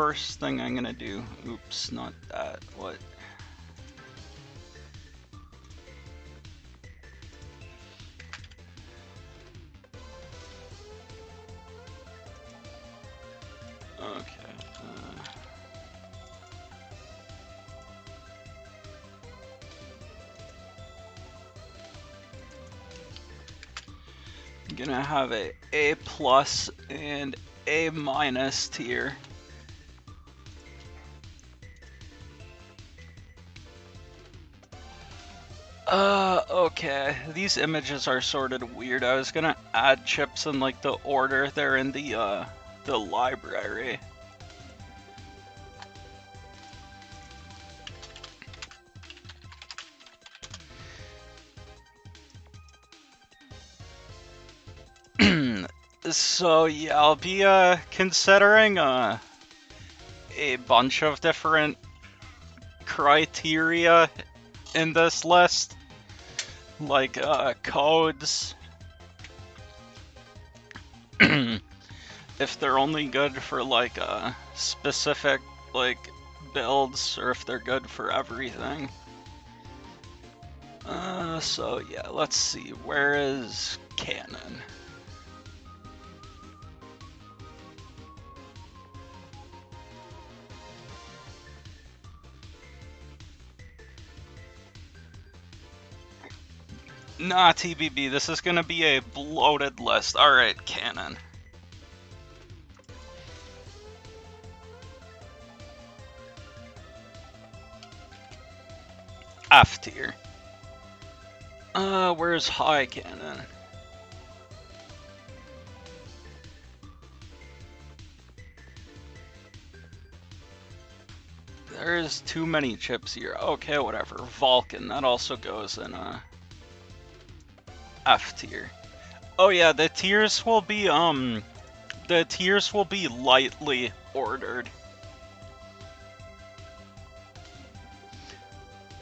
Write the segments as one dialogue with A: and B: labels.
A: first thing I'm gonna do. Oops, not that. What? Okay. I'm gonna have a A+ and A- tier. Okay. These images are sorted weird. I was gonna add chips in like the order they're in the library. So yeah, I'll be considering a bunch of different criteria in this list, like codes. If they're only good for like specific like builds, or if they're good for everything. So yeah, let's see. Where is Canon? Nah, TBB, this is gonna be a bloated list. Alright, Canon. F tier. Where's high Canon? There's too many chips here. Okay, whatever. Vulcan, that also goes in F tier. Oh yeah, the tiers will be lightly ordered.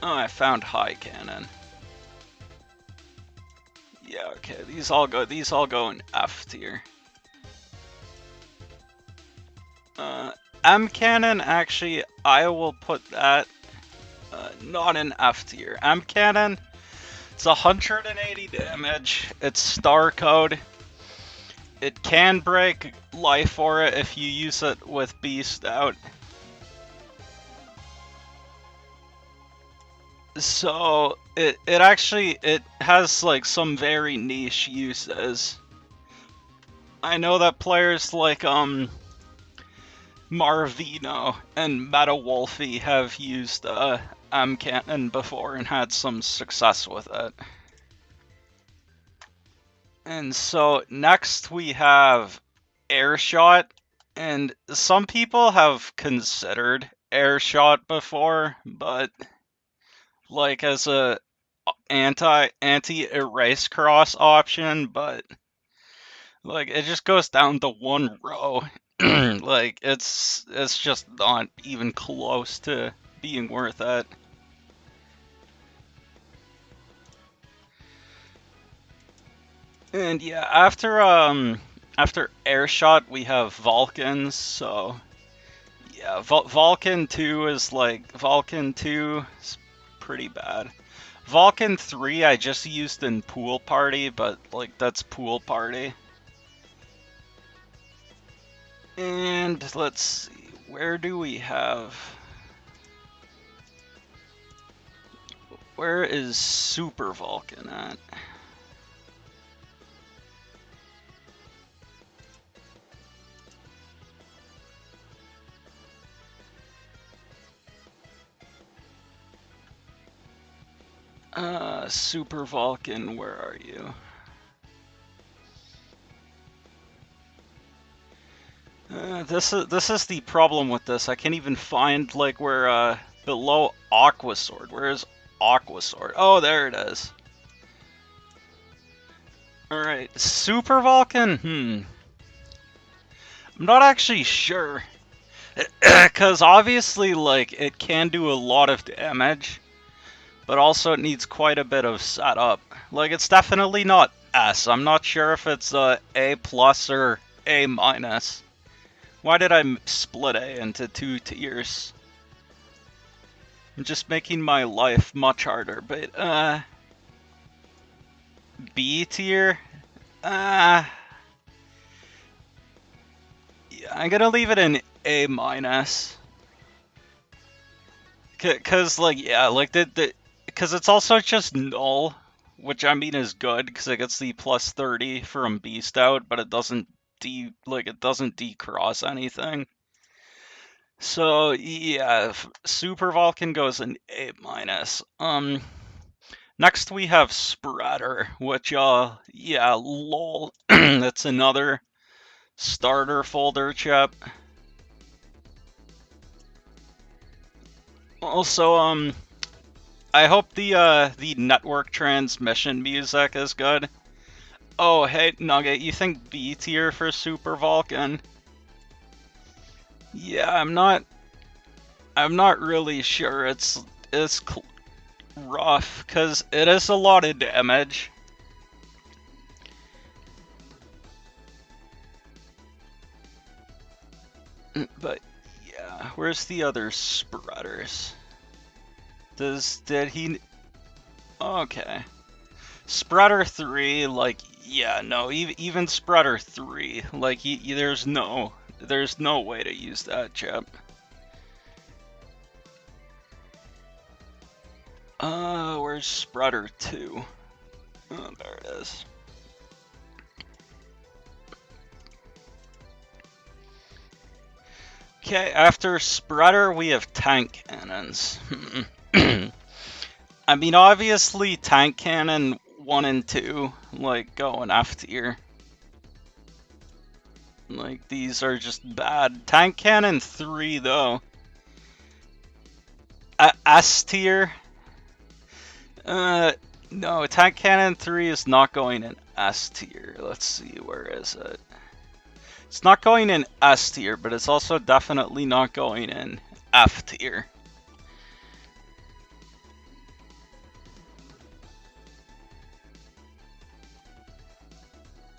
A: Oh, I found high Canon. Yeah, okay. These all go in F tier. M Cannon, actually, I will put that not in F tier. M Cannon, it's 180 damage. It's star code. It can break life aura if you use it with Beast out. So it has like some very niche uses. I know that players like Marvino and Meta Wolfie have used M Cannon before and had some success with it. And so next we have Airshot, and some people have considered Airshot before, but like as a anti-erase cross option, but like it just goes down to one row. Like it's just not even close to being worth it. And yeah, after Airshot we have Vulcans, so yeah, Vulcan 2 is pretty bad. Vulcan 3 I just used in Pool Party, but like that's Pool Party. And let's see, where do we have... Where is Super Vulcan at? Super Vulcan, where are you? This is the problem with this. I can't even find like where below Aqua Sword. Where is Aqua Sword? Oh, there it is. All right, Super Vulcan. I'm not actually sure, because obviously like it can do a lot of damage, but also it needs quite a bit of setup. Like it's definitely not S. I'm not sure if it's A+ or A-. Why did I split A into 2 tiers? I'm just making my life much harder, but, B tier? Yeah, I'm gonna leave it in A minus. Cause, like, yeah, like, cause it's also just null, which I mean is good, because it gets the plus 30 from Beast Out, but it doesn't it doesn't decross anything. So, yeah, Super Vulcan goes in A minus. Next we have Spreader, which, yeah, lol, that's another starter folder chip. Also, I hope the network transmission music is good. Oh, hey, Nugget, you think B tier for Super Vulcan? Yeah, I'm not really sure. It's rough, because it is a lot of damage. But, yeah, where's the other spreaders? Did he... Okay. Spreader 3, like, yeah, no, even Spreader 3, like, there's no way to use that chip. Where's Spreader 2? Oh, there it is. Okay, after Spreader, we have tank cannons. I mean, obviously, tank cannon 1 and 2, like, go in F tier. Like, these are just bad. Tank cannon 3, though. S tier? No, tank cannon 3 is not going in S tier. Let's see, where is it? It's not going in S tier, but it's also definitely not going in F tier.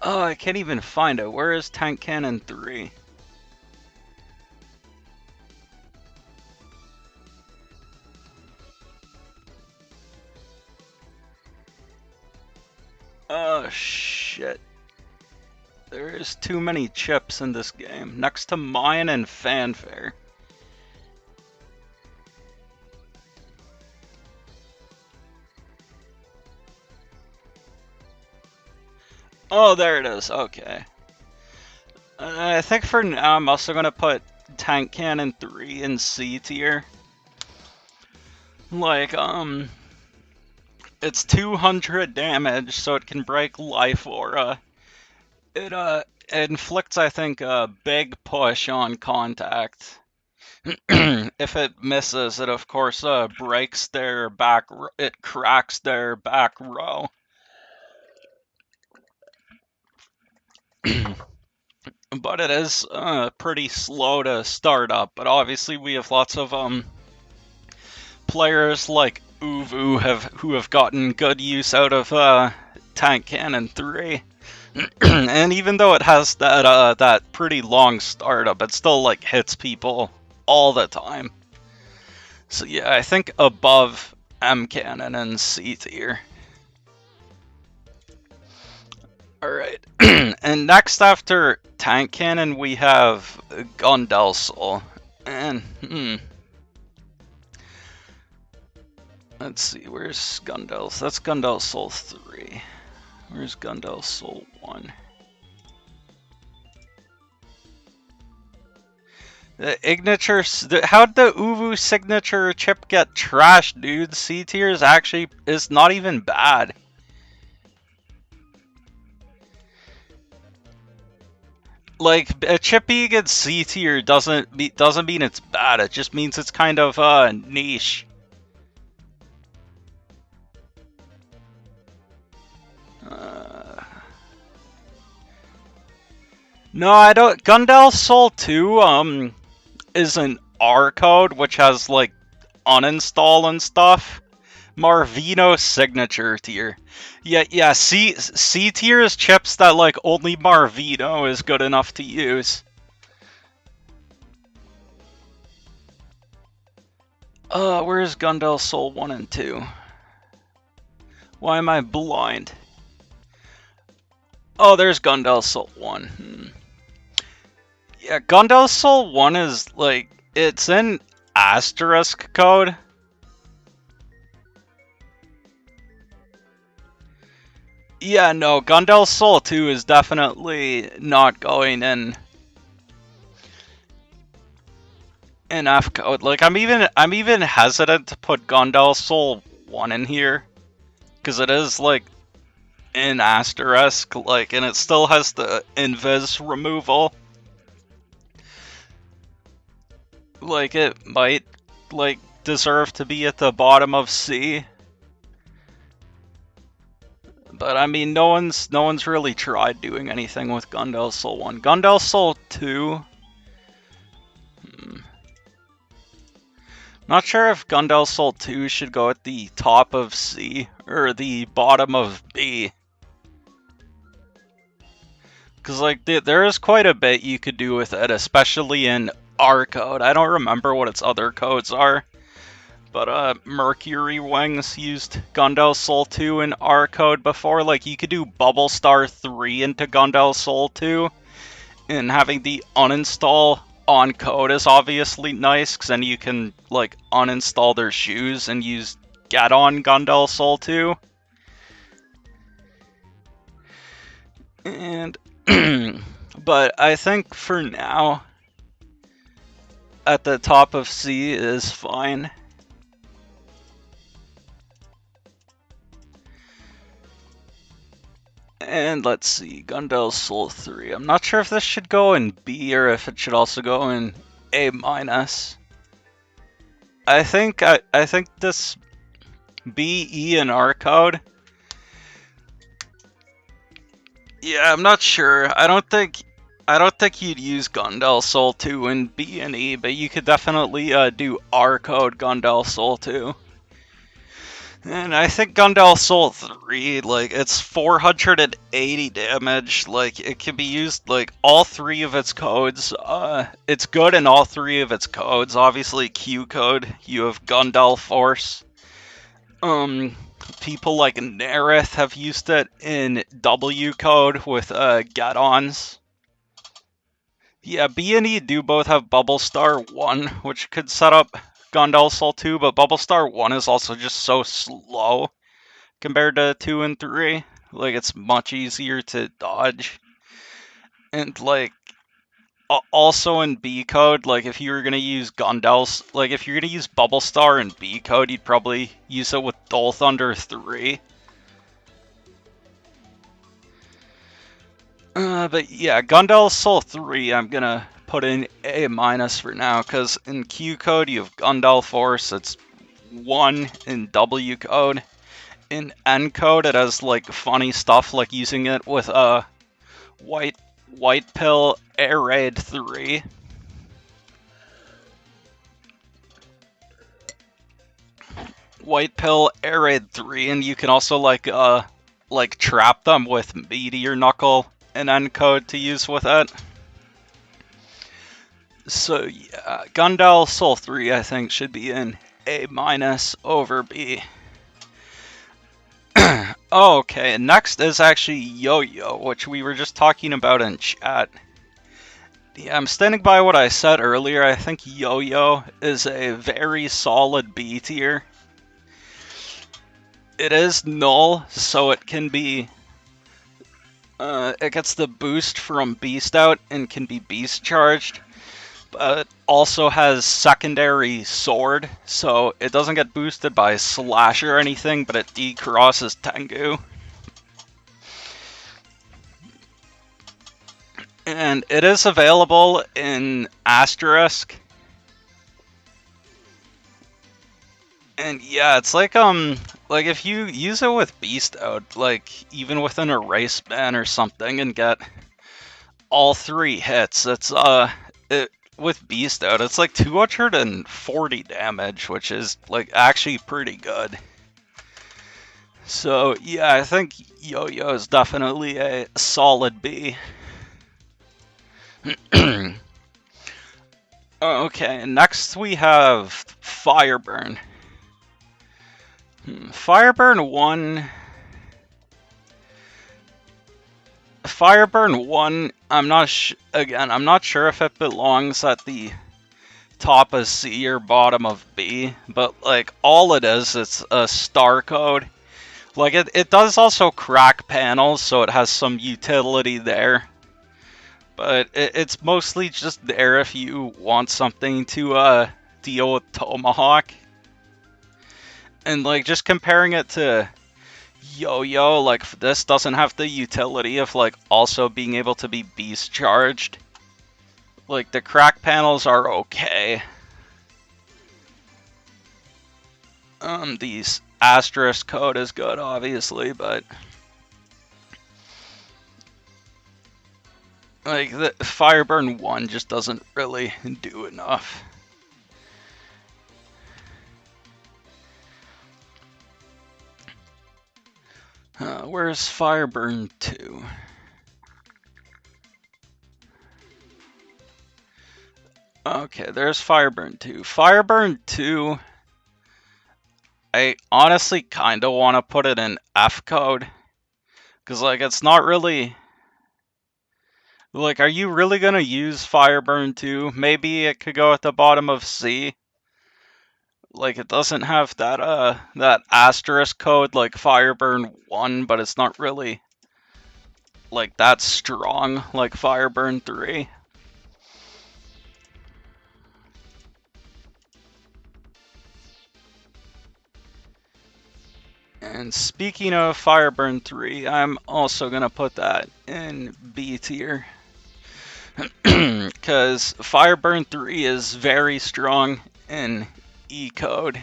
A: Oh, I can't even find it. Where is Tank Cannon 3? Oh, shit. There's too many chips in this game. Next to mine and Fanfare. Oh, there it is. Okay. I think for now I'm also going to put Tank Cannon 3 in C tier. Like, it's 200 damage, so it can break Life Aura. It inflicts, I think, a big push on contact. If it misses, it of course breaks their back. It cracks their back row. But it is pretty slow to start up. But obviously, we have lots of players like Uvu who have gotten good use out of Tank Cannon 3. And even though it has that pretty long startup, it still like hits people all the time. So yeah, I think above M Cannon and C tier. Alright, and next after Tank Cannon we have Gundell Soul. And, let's see, where's Gundell? That's Gundell Soul 3. Where's Gundell Soul 1? The Igniture, how'd the Uvu signature chip get trashed, dude? C tier is not even bad. Like, a chip being against C tier doesn't mean it's bad, it just means it's kind of niche. No, I don't. Gundell Soul 2, is an R code, which has, like, uninstall and stuff. Marvino signature tier. Yeah, C tier is chips that, like, only Marvino is good enough to use. Where's Gundell Soul 1 and 2? Why am I blind? Oh, there's Gundell Soul 1. Yeah, Gundell Soul 1 is, like, it's in asterisk code. Yeah, no, Gundell Soul 2 is definitely not going in F code. Like, I'm even hesitant to put Gundell Soul 1 in here, because it is, like, in asterisk, like, and it still has the invis removal. Like, it might, like, deserve to be at the bottom of C. But I mean, no one's really tried doing anything with Gundell Soul 1. Gundell Soul 2. Not sure if Gundell Soul 2 should go at the top of C or the bottom of B. Because, like, there is quite a bit you could do with it, especially in R code. I don't remember what its other codes are. But Mercury Wings used Gundell Soul 2 in R code before. Like, you could do Bubble Star 3 into Gundell Soul 2. And having the uninstall on code is obviously nice, because then you can, like, uninstall their shoes and use Get on Gundell Soul 2. And, but I think for now, at the top of C is fine. And let's see, Gundell Soul 3. I'm not sure if this should go in B or if it should also go in A-. I think this B, E, and R code. Yeah, I'm not sure. I don't think you'd use Gundell Soul 2 in B and E, but you could definitely do R code Gundell Soul 2. And I think Gundell Soul 3, like, it's 480 damage. Like, it can be used, like, all three of its codes. It's good in all three of its codes. Obviously, Q code, you have Gundell Force. People like Nerith have used it in W code with, Get-ons. Yeah, B and E do both have Bubble Star 1, which could set up Gundell Soul 2, but Bubble Star 1 is also just so slow compared to 2 and 3. Like, it's much easier to dodge. And, like, also in B code, like, if you were gonna use Gundell's, like, if you're gonna use Bubble Star in B code, you'd probably use it with Dull Thunder 3. But yeah, Gundell Soul 3, I'm gonna put in A- for now, because in Q code you have Gundell Force, it's 1 in W code. In N code it has, like, funny stuff, like using it with White Pill Air Raid 3. White Pill Air Raid 3, and you can also, like trap them with Meteor Knuckle and N code to use with it. So yeah, Gundell Soul 3 I think should be in A- over B. Okay, next is actually Yo-Yo, which we were just talking about in chat. Yeah, I'm standing by what I said earlier. I think Yo-Yo is a very solid B tier. It is null, so it can be... it gets the boost from Beast Out and can be Beast Charged. But it also has secondary Sword, so it doesn't get boosted by Slash or anything, but it decrosses Tengu. And it is available in Asterisk. And yeah, it's like if you use it with Beast Out, like, even with an Erase Ban or something, and get all 3 hits, it's, with Beast Out, it's like 240 damage, which is, like, actually pretty good. So, yeah, I think Yo-Yo is definitely a solid B. Okay, next we have Fireburn. Fireburn 1. Fireburn 1, I'm not sure if it belongs at the top of C or bottom of B, but like all it is, it's a star code. Like it does also crack panels, so it has some utility there. But it's mostly just there if you want something to deal with Tomahawk. And like just comparing it to Yo-Yo, like this doesn't have the utility of like also being able to be beast charged. Like the crack panels are okay. These asterisk code is good, obviously, but like the Fireburn 1 just doesn't really do enough. Where's Fireburn 2? Okay, there's Fireburn 2. Fireburn 2, I honestly kind of want to put it in F code. Because, like, it's not really... Like, are you really going to use Fireburn 2? Maybe it could go at the bottom of C. Like, it doesn't have that asterisk code like Fireburn 1, but it's not really, like, that strong like Fireburn 3. And speaking of Fireburn 3, I'm also going to put that in B tier. Because Fireburn 3 is very strong in E code.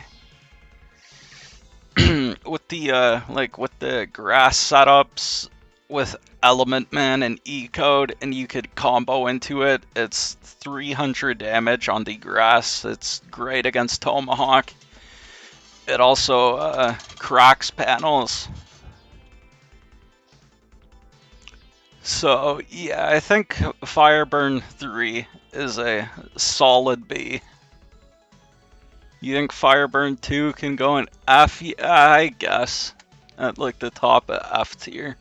A: With the with the grass setups with Element Man and E code, and you could combo into it. It's 300 damage on the grass. It's great against Tomahawk. It also cracks panels. So yeah, I think Fireburn 3 is a solid B. You think Fireburn 2 can go in F? Yeah, I guess. At like the top of F tier.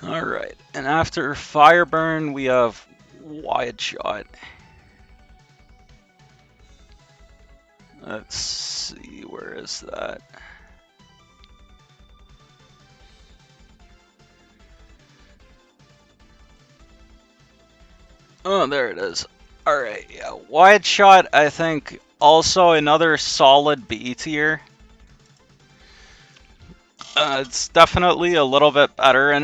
A: Alright, and after Fireburn we have Wide Shot. Let's see, where is that? Oh, there it is. Alright, yeah. Wide Shot, I think, also another solid B tier. It's definitely a little bit better in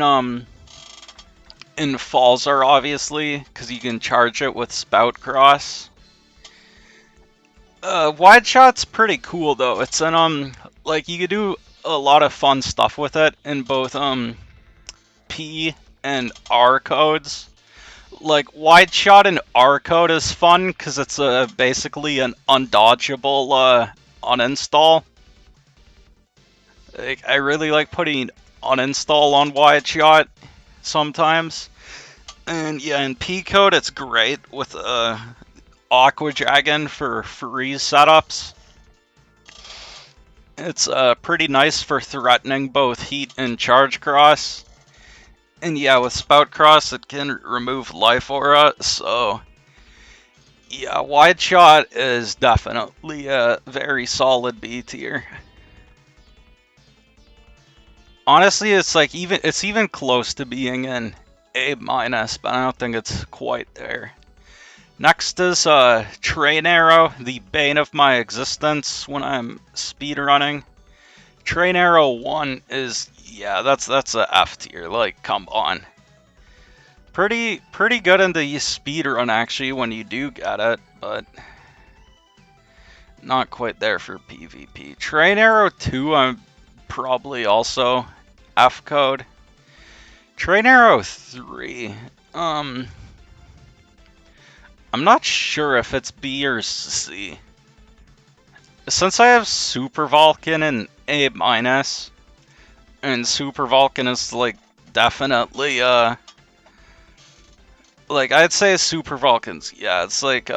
A: Falzar, obviously, because you can charge it with Spout Cross. Wide Shot's pretty cool, though. It's an, like, you could do a lot of fun stuff with it in both, P and R codes. Like, Wide Shot in R code is fun, because it's basically an undodgeable, uninstall. Like, I really like putting uninstall on Wide Shot sometimes. And yeah, in P code, it's great with, Aqua Dragon for freeze setups. It's pretty nice for threatening both heat and charge cross. And yeah, with Spout Cross, it can remove Life Aura, so yeah, Wide Shot is definitely a very solid B tier. Honestly, it's like it's even close to being an A-, but I don't think it's quite there. Next is Train Arrow, the bane of my existence when I'm speedrunning. Train Arrow 1 is, yeah, that's a F tier, like, come on. Pretty good in the speedrun, actually, when you do get it, but not quite there for PvP. Train Arrow 2, I'm probably also F code. Train Arrow 3, I'm not sure if it's B or C. Since I have Super Vulcan and A-, and Super Vulcan is, like, definitely, Like, I'd say Super Vulcans, yeah, it's like,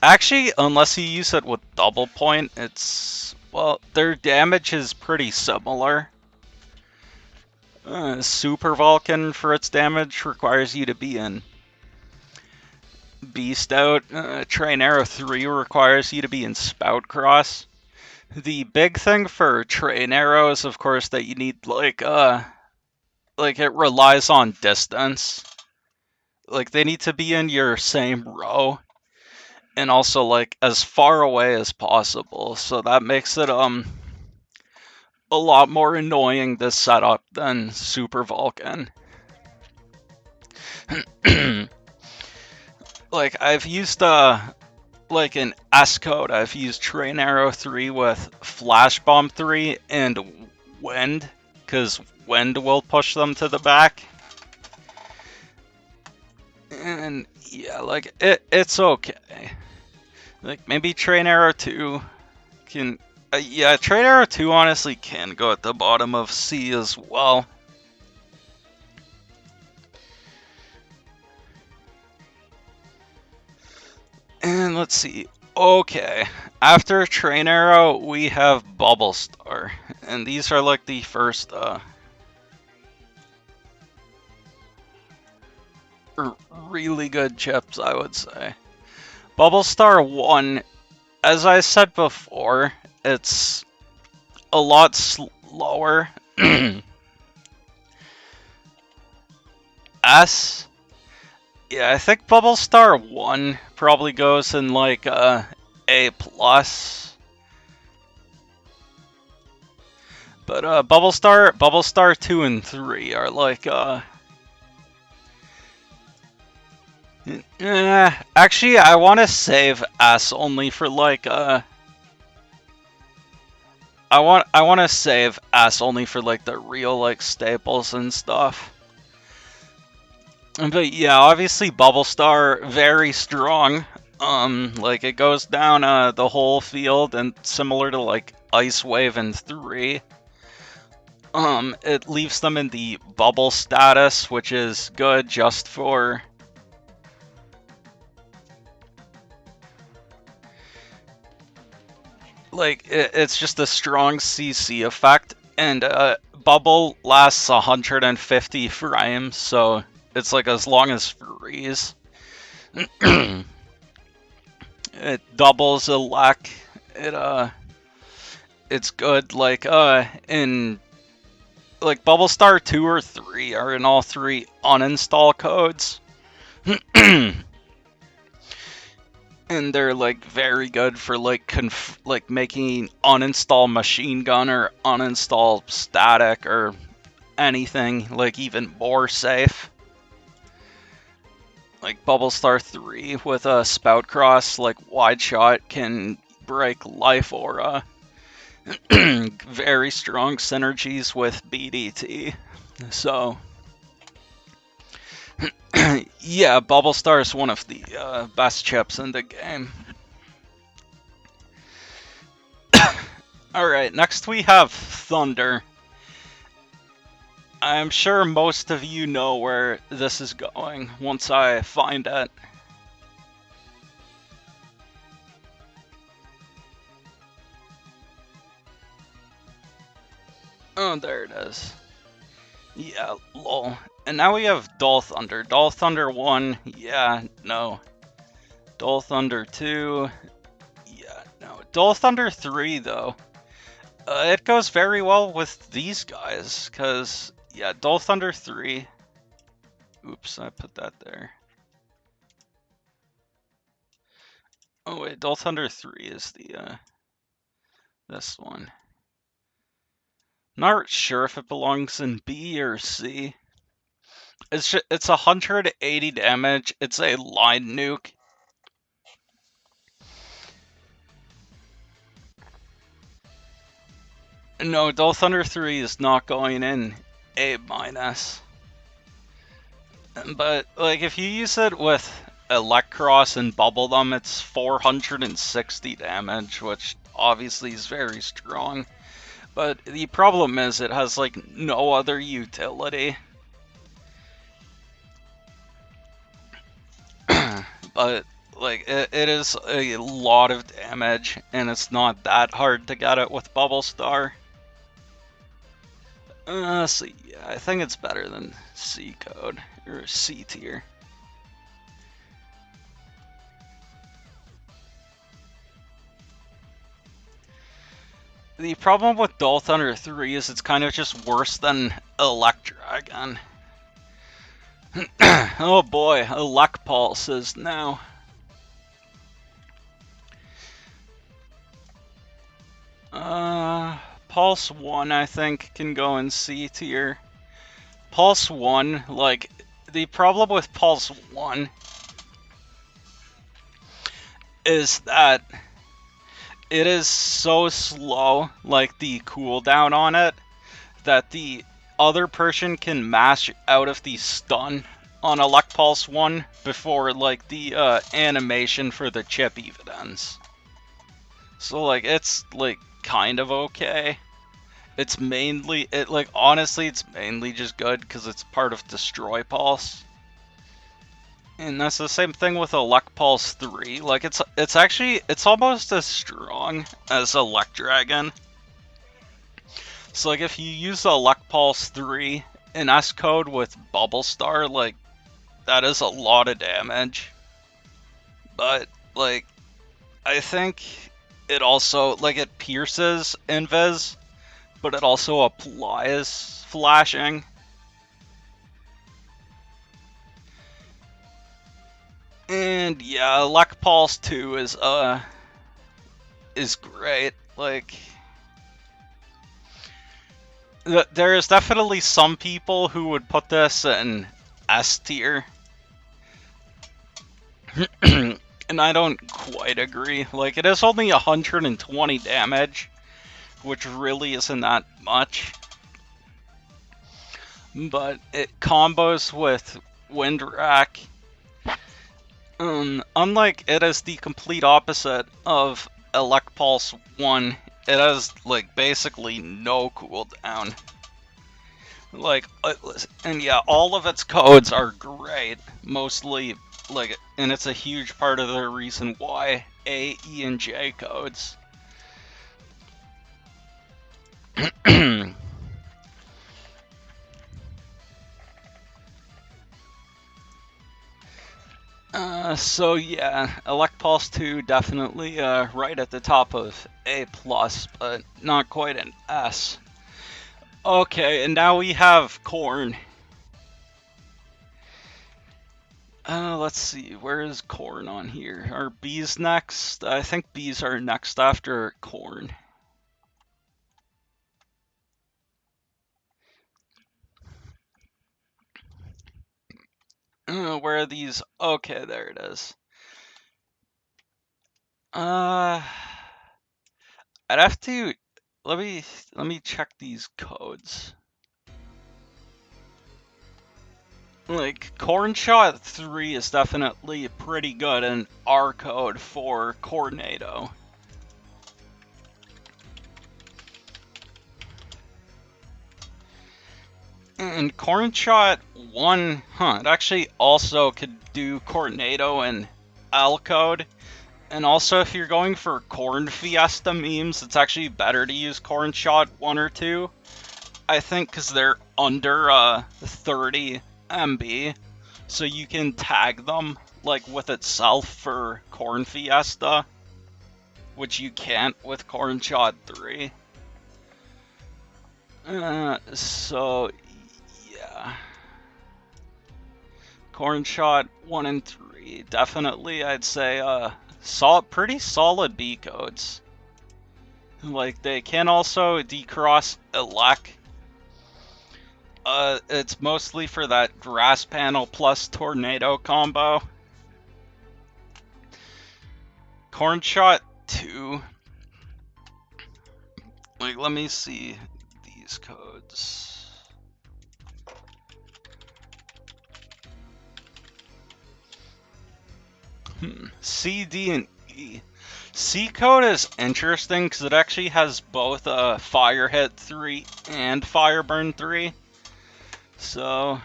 A: actually, unless you use it with double point, it's, well, their damage is pretty similar. Super Vulcan, for its damage, requires you to be in Beast Out. Train Arrow 3 requires you to be in Spout Cross. The big thing for Train Arrow is, of course, that you need, like, it relies on distance. Like, they need to be in your same row, and also, like, as far away as possible, so that makes it, a lot more annoying, this setup, than Super Vulcan. Like, I've used, like, in S-Code, I've used Train Arrow 3 with Flash Bomb 3 and Wind, because Wind will push them to the back. And yeah, like, it's okay. Like, maybe Train Arrow 2 can... yeah, Train Arrow 2 honestly can go at the bottom of C as well. And let's see. Okay, after Train Arrow, we have Bubble Star. And these are like the first, really good chips, I would say. Bubble Star 1, as I said before, it's a lot slower. S, yeah, I think Bubble Star 1 probably goes in like A+. But Bubble Star 2 and 3 are like actually, I want to save S only for like I want to save S only for like the real like staples and stuff. But yeah, obviously Bubble Star very strong. Like it goes down the whole field, and similar to like Ice Wave in 3. It leaves them in the bubble status, which is good just for like it's just a strong CC effect, and bubble lasts 150 frames, so it's like as long as freeze. It doubles a lack. It's good. Like in like Bubble Star 2 or 3 are in all 3 uninstall codes. And they're like very good for like making uninstall machine gun or uninstall static or anything like even more safe. Like Bubble Star 3 with a Spout Cross, like wide shot, can break Life Aura. Very strong synergies with BDT. So yeah, Bubble Star is one of the best chips in the game. Alright, next we have Thunder. I'm sure most of you know where this is going once I find it. Oh, there it is. Yeah, lol. And now we have Dull Thunder. Dull Thunder 1, yeah, no. Dull Thunder 2, yeah, no. Dull Thunder 3, though. It goes very well with these guys, because, yeah, Dull Thunder 3... Oops, I put that there. Oh wait, Dull Thunder 3 is the, this one. Not sure if it belongs in B or C. It's 180 damage. It's a line nuke. No, Dull Thunder 3 is not going in A-. But, like, if you use it with Electros and Bubble Them, it's 460 damage, which obviously is very strong. But the problem is it has, like, no other utility. but like it is a lot of damage, and it's not that hard to get it with Bubble Star. So yeah, I think it's better than C code or C tier. The problem with Dull Thunder 3 is it's kind of just worse than Electragon. Oh boy, Elect Pulses now. Pulse 1 I think can go in C tier. Pulse 1, like, the problem with Pulse 1 is that it is so slow, like the cooldown on it, that the other person can mash out of the stun on Elect Pulse 1 before, like, the animation for the chip even ends. So, like, it's, like, kind of okay. It's mainly, honestly, it's mainly just good because it's part of Destroy Pulse. And that's the same thing with Elect Pulse 3. Like, it's actually, it's almost as strong as Electragon. So, like, if you use the Elect Pulse 3 in S-Code with Bubble Star, like, that is a lot of damage. But, like, I think it also, like, it pierces Invis, but it also applies flashing. And yeah, Elect Pulse 2 is great. Like, there is definitely some people who would put this in S tier. And I don't quite agree. Like, it is only 120 damage, which really isn't that much. But it combos with Wind Rack. Unlike it is the complete opposite of Elect Pulse 1, it has, like, basically no cooldown. Like, and yeah, all of its codes are great, mostly, like, and it's a huge part of the reason why A, E, and J codes. So yeah, Elect Pulse 2 definitely right at the top of A+, but not quite an S. Okay, and now we have Corn. Let's see, where is Corn on here? Are Bees next? I think Bees are next after Corn. Where are these? Okay, there it is. I'd have to let me check these codes. Like, Corn Shot 3 is definitely pretty good in R code for Coordinato. And Corn Shot 1, it actually also could do Coordinato and L code. And also, if you're going for Corn Fiesta memes, it's actually better to use Corn Shot 1 or 2. I think because they're under 30 MB, so you can tag them, like, with itself for Corn Fiesta, which you can't with Corn Shot 3. So, yeah. Corn Shot 1 and 3, definitely, I'd say, pretty solid B codes. Like, they can also decross Elec. It's mostly for that Grass Panel plus Tornado combo. Corn Shot 2. Like, let me see these codes. C, D, and E. C code is interesting because it actually has both Fire Hit 3 and Fire Burn 3. So,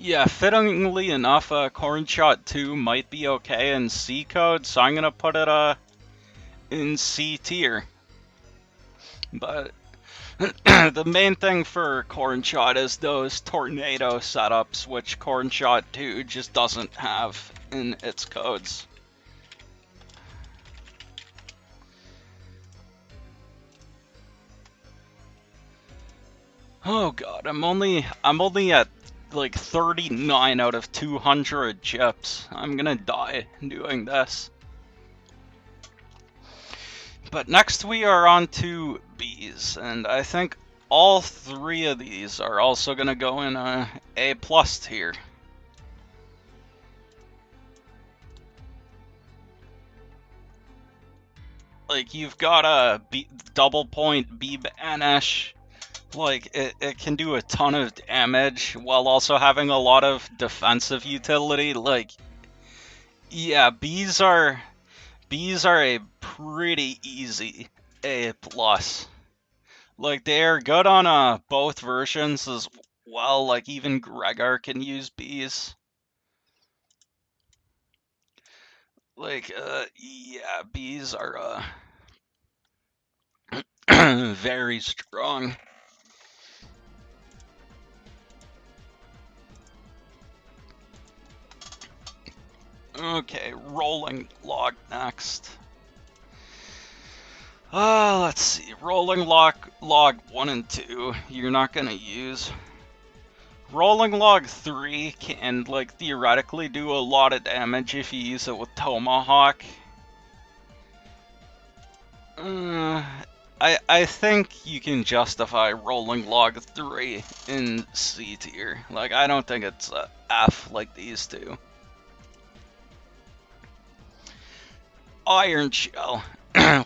A: Yeah, fittingly enough, Corn Shot 2 might be okay in C code, so I'm gonna put it in C tier. But the main thing for Corn Shot is those tornado setups, which Corn Shot 2 just doesn't have in its codes. Oh god, I'm only at like 39 out of 200 chips. I'm gonna die doing this. But next we are on to bees, and I think all three of these are also gonna go in A plus tier. Like, you've got a double point bee banish. Like, it can do a ton of damage while also having a lot of defensive utility. Like, yeah, bees are a pretty easy A plus. Like, they are good on both versions as well. Like, even Gregor can use bees. Like, yeah, bees are very strong. Okay, rolling log next. Let's see. Rolling log 1 and 2, you're not gonna use. Rolling log 3 can, like, theoretically do a lot of damage if you use it with Tomahawk. I think you can justify rolling log 3 in C tier. Like, I don't think it's a F like these two. Iron Shell.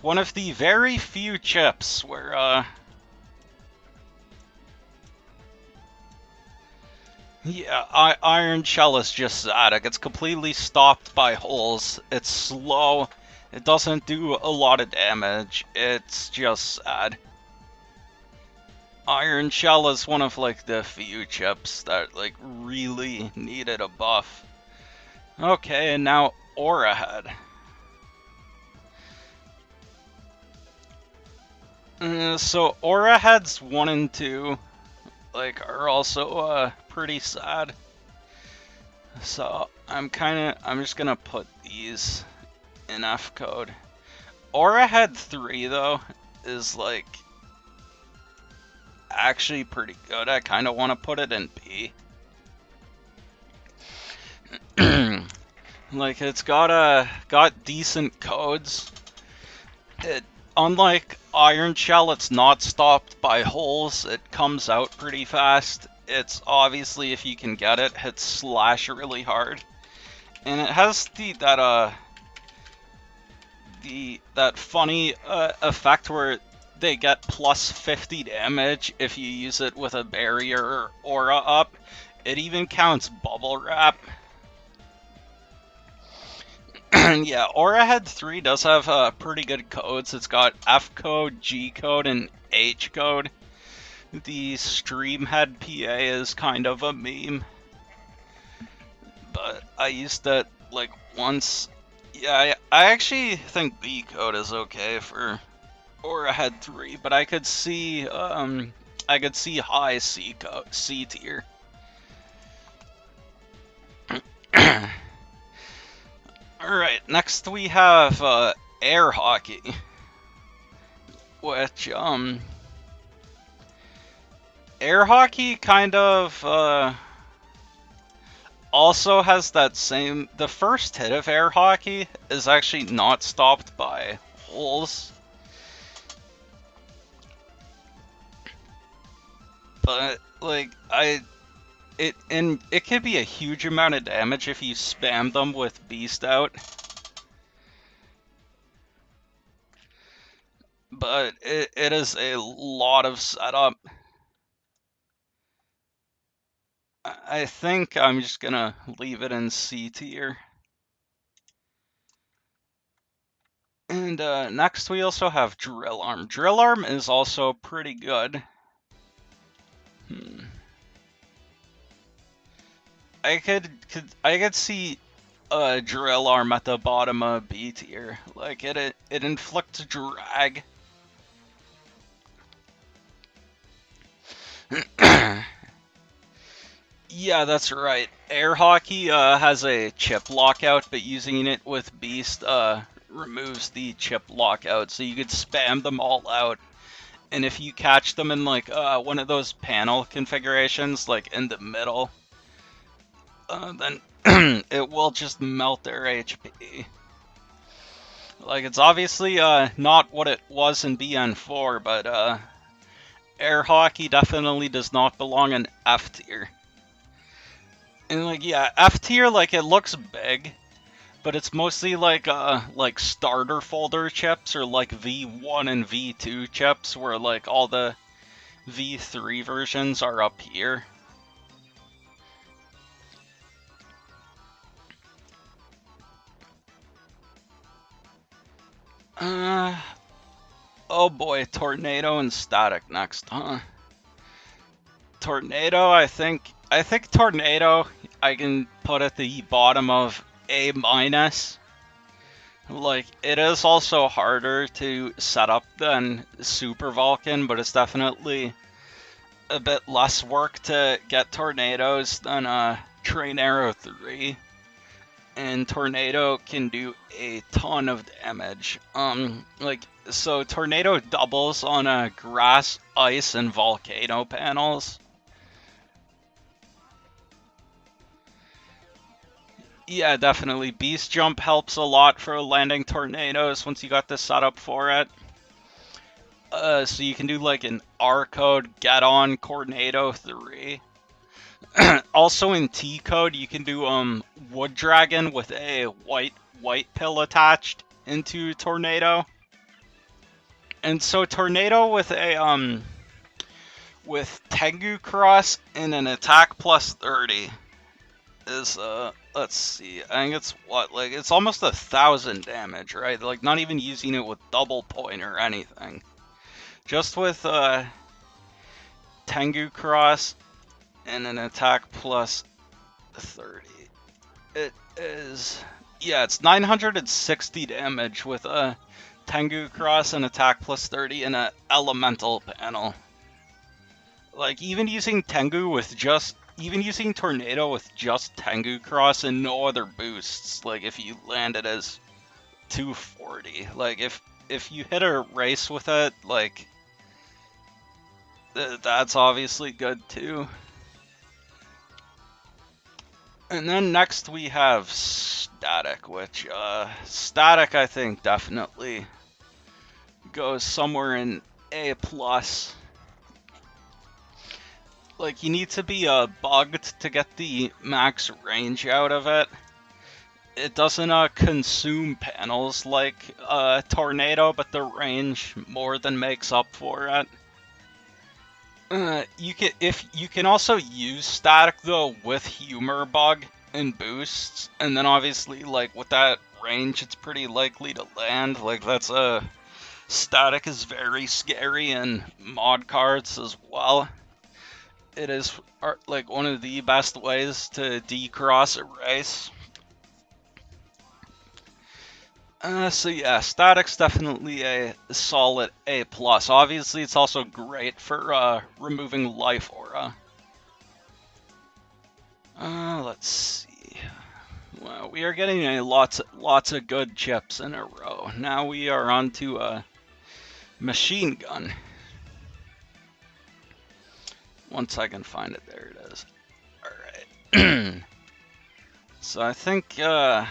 A: One of the very few chips where, yeah, Iron Shell is just static. It's completely stopped by holes. It's slow. It doesn't do a lot of damage. It's just sad. Iron Shell is one of, like, the few chips that, like, really needed a buff. Okay, and now Aura Head. So Aura Heads 1 and 2, like, are also pretty sad. So I'm just gonna put these in F code. Aura Head 3 though is, like, actually pretty good. I kind of want to put it in B. Like, it's got decent codes. Unlike Iron Shell, it's not stopped by holes. It comes out pretty fast. It's obviously, if you can get it, hits slash really hard, and it has that funny effect where they get plus 50 damage if you use it with a barrier or aura up. It even counts bubble wrap. Yeah, Aura Head 3 does have pretty good codes. It's got F code, G code, and H code. The Stream Head PA is kind of a meme, but I used it like once. Yeah, I actually think B code is okay for Aura Head 3, but I could see high C code, C tier. Alright, next we have air hockey, which air hockey kind of also has that same. The first hit of air hockey is actually not stopped by holes, but like it can be a huge amount of damage if you spam them with Beast Out. But it is a lot of setup. I think I'm just gonna leave it in C tier. And next we also have Drill Arm. Drill Arm is also pretty good. I could see a drill arm at the bottom of B tier. Like it inflicts drag. Yeah, that's right. Air hockey has a chip lockout, but using it with Beast removes the chip lockout, so you could spam them all out. And if you catch them in like one of those panel configurations, like in the middle, then it will just melt their HP. Like it's obviously not what it was in BN4, but air hockey definitely does not belong in F tier. And like yeah, F tier like it looks big, but it's mostly like starter folder chips or like V1 and V2 chips where like all the V3 versions are up here. Oh boy, Tornado and Static next, huh? Tornado, I think Tornado I can put at the bottom of A minus. Like, it is also harder to set up than Super Vulcan, but it's definitely a bit less work to get tornadoes than Train Arrow 3. And Tornado can do a ton of damage. So Tornado doubles on grass, ice, and volcano panels. Yeah, definitely. Beast Jump helps a lot for landing tornadoes once you got the setup for it. So you can do like an R code get on Tornado 3. Also in T code, you can do Wood Dragon with a white pill attached into Tornado. And so Tornado with a with Tengu Cross and an attack plus 30 is let's see, I think it's what, like it's almost 1,000 damage, right? Like not even using it with double point or anything. Just with Tengu Cross and an attack plus 30. It is, yeah, it's 960 damage with a Tengu Cross and attack plus 30 in a elemental panel. Like even using Tengu with just, even using Tornado with just Tengu Cross and no other boosts, like if you land it as 240, like if you hit a race with it, like that's obviously good too. And then next we have Static, which Static I think definitely goes somewhere in A plus. Like you need to be bugged to get the max range out of it. It doesn't consume panels like Tornado, but the range more than makes up for it. You can also use Static though with Humor Bug and boosts, and then obviously like with that range, it's pretty likely to land. Like that's Static is very scary in mod cards as well. It is like one of the best ways to decross a race. So yeah, Static's definitely a solid A+. Obviously, it's also great for removing Life Aura. Let's see. Well, we are getting lots of good chips in a row. Now we are on to Machine Gun. Once I can find it, there it is. Alright. So I think, yeah,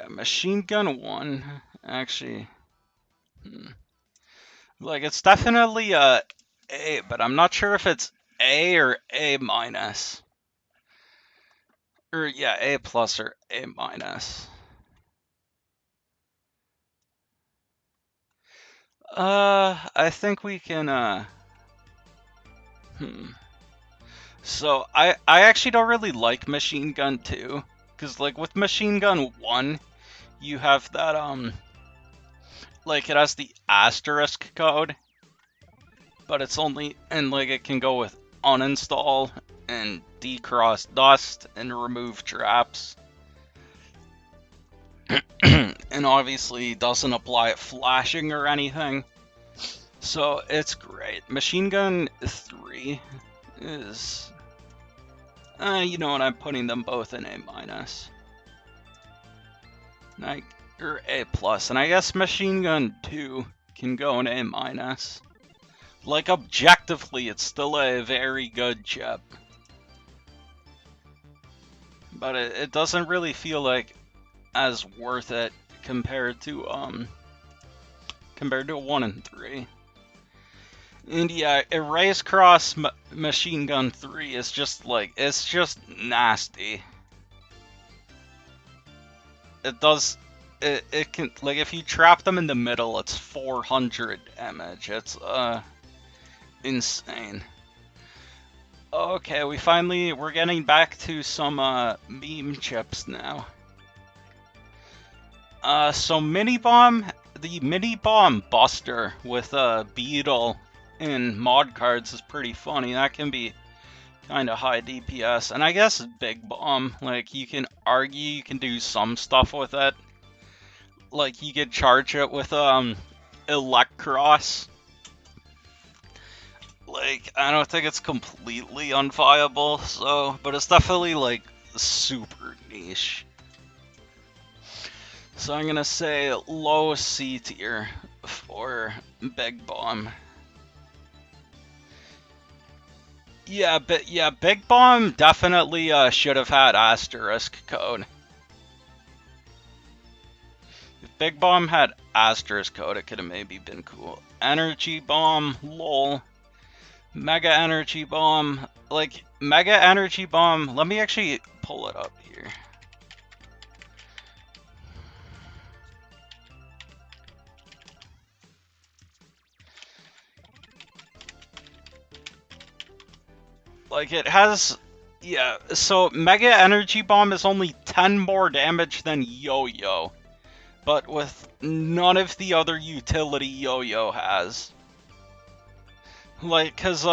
A: Machine Gun 1, actually, like, it's definitely A, but I'm not sure if it's A or A minus. Or, yeah, A plus or A minus. I think we can, So, I actually don't really like Machine Gun 2, because, like, with Machine Gun 1, you have that, like, it has the asterisk code. but it's only, and like it can go with uninstall and decross dust and remove traps. And obviously doesn't apply at flashing or anything. So it's great. Machine Gun 3 is, you know what, I'm putting them both in A minus. Or A plus, and I guess Machine Gun 2 can go in A minus. Like, objectively, it's still a very good chip. But it doesn't really feel like as worth it compared to 1 and 3. And yeah, Erase Cross Machine Gun 3 is just like, it's just nasty. It can, like, if you trap them in the middle, it's 400 damage. It's, insane. Okay, we're getting back to some, meme chips now. So the Mini Bomb Buster with, Beetle in mod cards is pretty funny. That can be kind of high DPS. And I guess Big Bomb, like, you can argue you can do some stuff with it. Like, you could charge it with, Electros. Like, I don't think it's completely unviable, so, but it's definitely, like, super niche. So I'm gonna say low C tier for Big Bomb. Yeah, but yeah, Big Bomb definitely should have had asterisk code. If Big Bomb had asterisk code, it could have maybe been cool. Energy Bomb, lol. Mega Energy Bomb, like, Mega Energy Bomb, let me actually pull it up here. Like, it has, yeah, so Mega Energy Bomb is only 10 more damage than Yo-Yo, but with none of the other utility Yo-Yo has. Like, cause,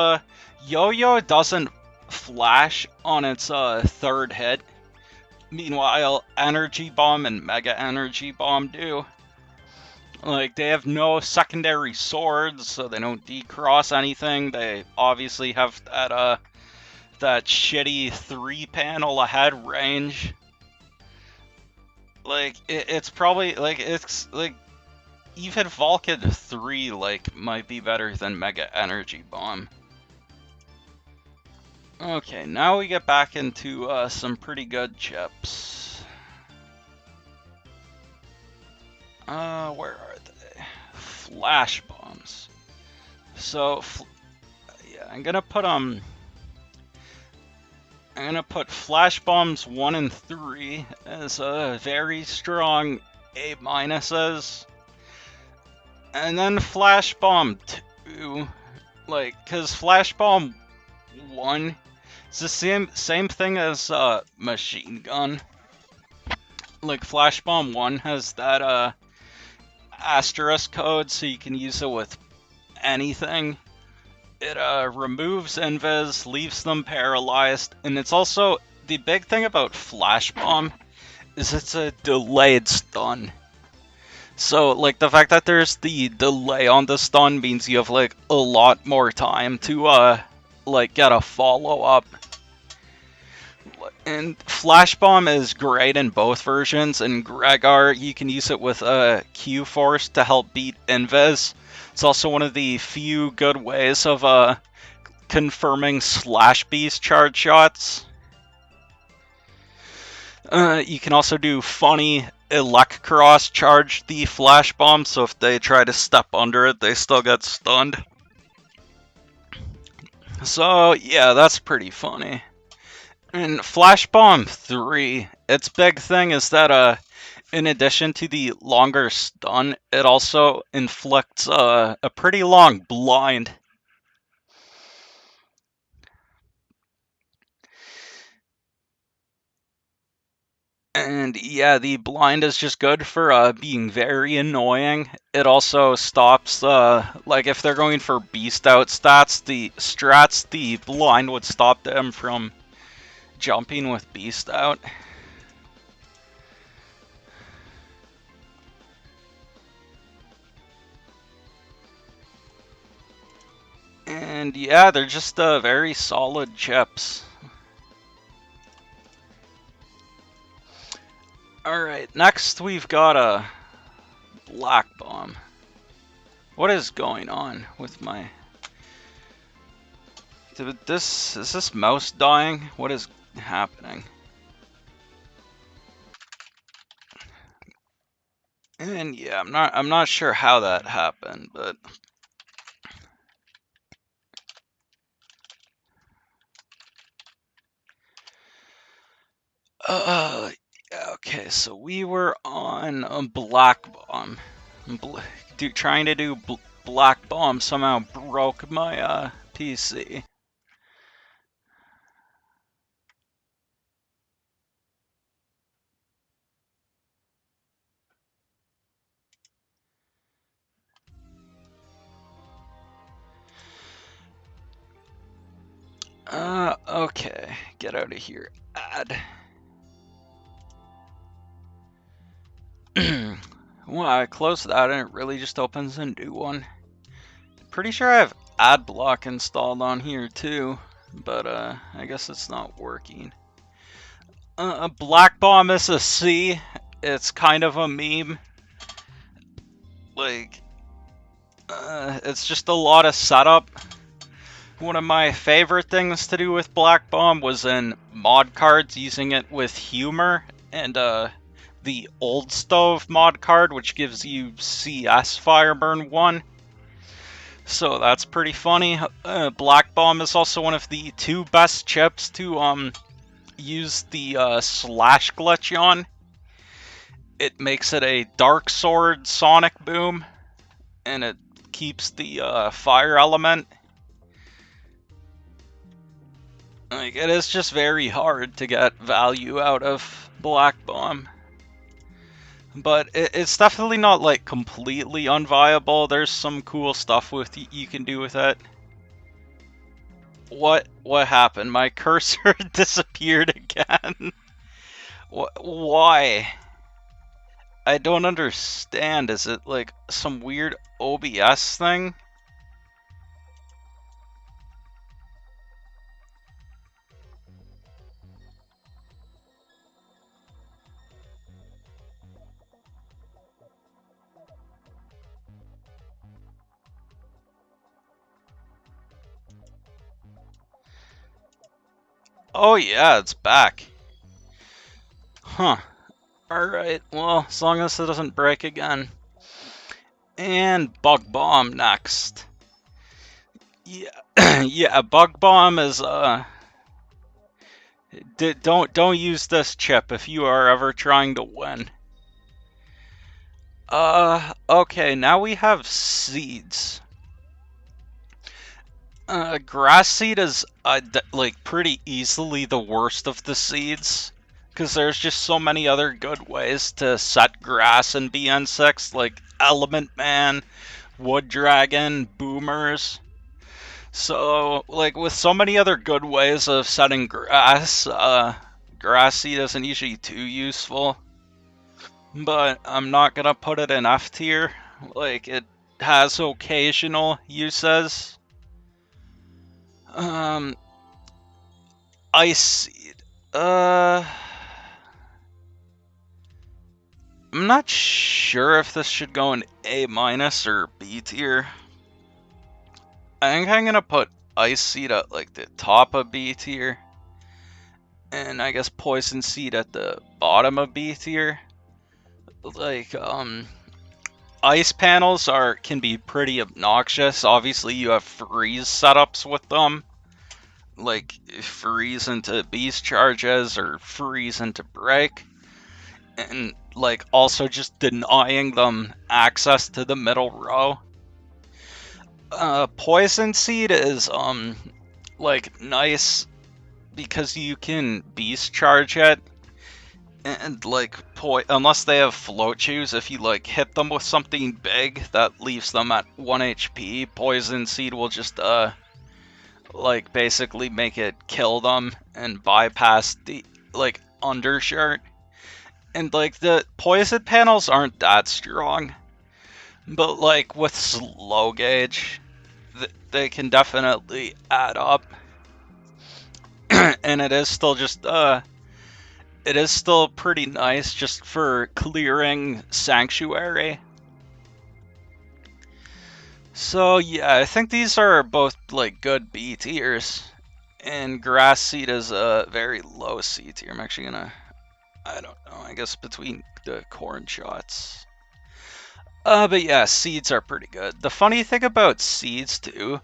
A: Yo-Yo doesn't flash on its, third hit. Meanwhile, Energy Bomb and Mega Energy Bomb do. Like, they have no secondary swords, so they don't decross anything. They obviously have that, that shitty 3-panel ahead range. Like, it's probably, like, it's, like, even Vulcan 3, like, might be better than Mega Energy Bomb. Okay, now we get back into, some pretty good chips. Where are they? Flash bombs. So, yeah, I'm gonna put Flash Bombs 1 and 3 as very strong A minuses. And then Flash Bomb 2, like, cause Flash Bomb 1 is the same thing as Machine Gun. Like, Flash Bomb 1 has that asterisk code, so you can use it with anything. It removes invis, leaves them paralyzed, and it's also, the big thing about Flash Bomb is it's a delayed stun. So, like, the fact that there's the delay on the stun means you have, like, a lot more time to, like, get a follow-up. And Flash Bomb is great in both versions. In Gregar, you can use it with Q-Force to help beat Invis. It's also one of the few good ways of confirming Slash Beast charge shots. You can also do funny Electros charge the Flash Bomb, so if they try to step under it, they still get stunned. So, yeah, that's pretty funny. And Flash Bomb 3, its big thing is that, in addition to the longer stun, it also inflicts a pretty long blind. And yeah, the blind is just good for being very annoying. It also stops, like if they're going for beast out strats, the blind would stop them from jumping with beast out. And yeah, they're just very solid chips. Alright, next we've got a black bomb. What is going on with my... Is this mouse dying? What is happening? And yeah, I'm not sure how that happened, but okay, so we were on a black bomb. Trying to do black bomb somehow broke my PC. Okay, get out of here. Add. Well, I closed that and it really just opens a new one. Pretty sure I have ad block installed on here too, but I guess it's not working. A black bomb is a C. It's kind of a meme. Like, it's just a lot of setup. One of my favorite things to do with Black Bomb was in mod cards, using it with humor, and the Old Stove mod card, which gives you CS Fireburn 1. So that's pretty funny. Black Bomb is also one of the 2 best chips to use the slash glitch on. It makes it a Dark Sword Sonic Boom, and it keeps the fire element. Like, it is just very hard to get value out of Black Bomb. But it's definitely not, like, completely unviable. There's some cool stuff with you can do with it. What happened? My cursor disappeared again. Why? I don't understand. Is it, like, some weird OBS thing? Oh yeah, it's back. Huh. Alright, well, as long as it doesn't break again. And Bug Bomb next. Yeah, yeah, Bug Bomb is, don't use this chip if you are ever trying to win. Okay, now we have seeds. Grass seed is, like, pretty easily the worst of the seeds. Because there's just so many other good ways to set grass in BN6, like Element Man, Wood Dragon, Boomers. So, like, with so many other good ways of setting grass, grass seed isn't usually too useful. But I'm not gonna put it in F tier. Like, it has occasional uses. Ice seed. I'm not sure if this should go in A- or B tier. I think I'm gonna put Ice Seed at, like, the top of B tier. And I guess Poison Seed at the bottom of B tier. Like, ice panels can be pretty obnoxious. Obviously, you have freeze setups with them. Like, freeze into beast charges or freeze into break. And, like, also just denying them access to the middle row. Poison Seed is, like, nice because you can beast charge it, And like, unless they have float shoes, if you like hit them with something big that leaves them at 1 HP, Poison Seed will just like basically make it kill them and bypass the like undershirt. And like the poison panels aren't that strong, but like with slow gauge, they can definitely add up. And it is still just it is still pretty nice just for clearing Sanctuary. So yeah, I think these are both like good B tiers. And Grass Seed is a very low C tier. I'm actually gonna, I don't know, I guess between the corn shots. But yeah, seeds are pretty good. The funny thing about seeds too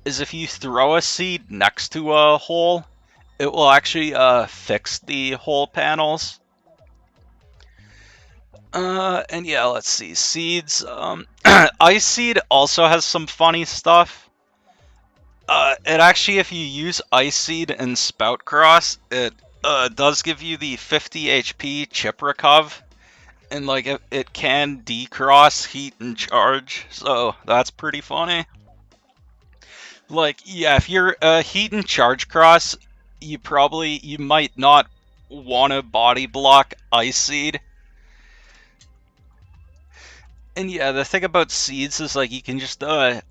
A: is if you throw a seed next to a hole, it will actually fix the hole panels. And yeah, let's see. Seeds, Ice Seed also has some funny stuff. It actually, if you use Ice Seed and Spout Cross, it does give you the 50 HP chip recov. And like it can decross heat and charge, so that's pretty funny. Like, yeah, if you're a heat and charge cross, you might not want to body block Ice Seed. And yeah, the thing about seeds is like you can just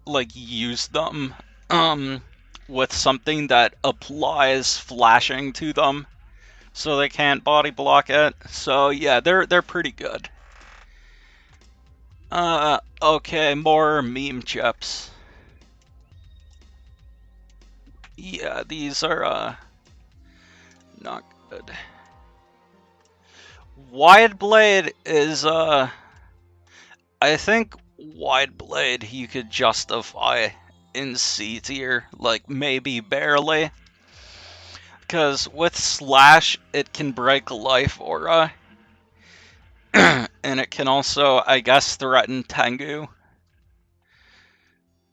A: like use them with something that applies flashing to them so they can't body block it. So yeah, they're pretty good. Okay, more meme chips. Yeah, these are not good. Wide Blade is I think Wide Blade you could justify in C tier, like maybe barely. Because with Slash, it can break Life Aura. And it can also, I guess, threaten Tengu.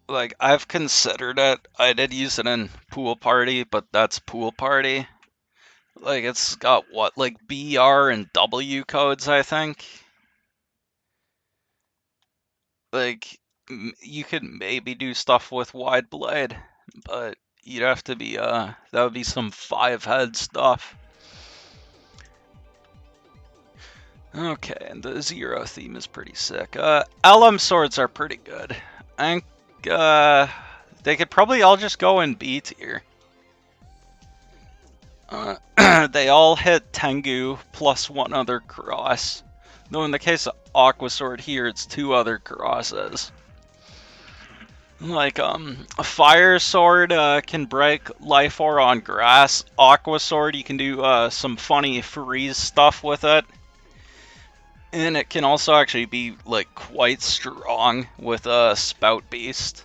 A: Like, I've considered it. I did use it in Pool Party, but that's Pool Party. Like, it's got what, like BR and W codes, I think? Like, you could maybe do stuff with Wide Blade, but you'd have to be, that would be some 5-head stuff. Okay, and the Zero theme is pretty sick. LM swords are pretty good. I think, they could probably all just go in B tier. They all hit Tengu plus one other cross. Though in the case of Aqua Sword here, it's 2 other crosses. Like, a Fire Sword can break Life Aura on grass. Aqua Sword, you can do some funny freeze stuff with it. And it can also actually be, like, quite strong with a Spout Beast.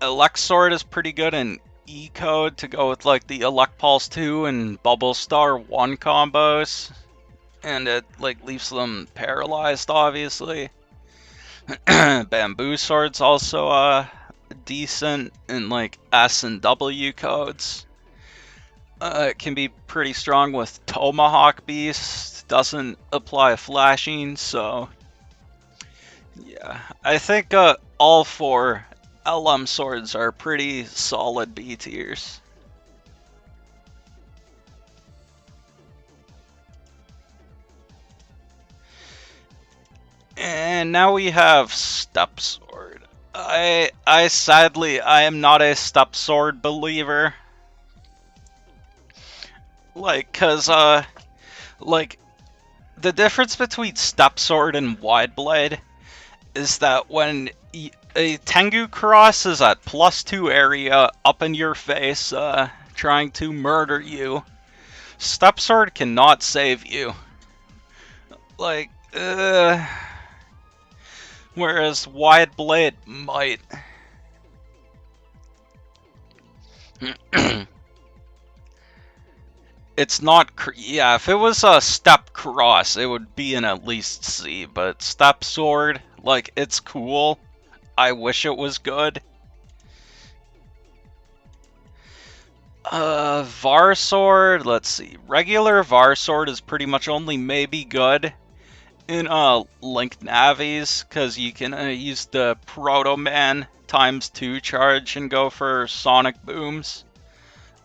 A: Elect Sword is pretty good in E-Code to go with, like, the Elect Pulse 2 and Bubble Star 1 combos. And it, like, leaves them paralyzed, obviously. Bamboo Sword's also, decent in, like, S and W codes. It can be pretty strong with Tomahawk Beast. Doesn't apply flashing, so yeah. I think all 4 LM swords are pretty solid B tiers. And now we have Step Sword. I sadly I am not a Step Sword believer. Like, cause like the difference between Step Sword and Wide Blade is that when a Tengu cross is at +2 area up in your face, trying to murder you, Step Sword cannot save you. Like, whereas Wide Blade might. It's not, yeah, if it was a Step Cross, it would be in at least C, but Step Sword, like, it's cool. I wish it was good. Var Sword, let's see. Regular Var Sword is pretty much only maybe good in linked navies, because you can use the Proto Man ×2 charge and go for sonic booms.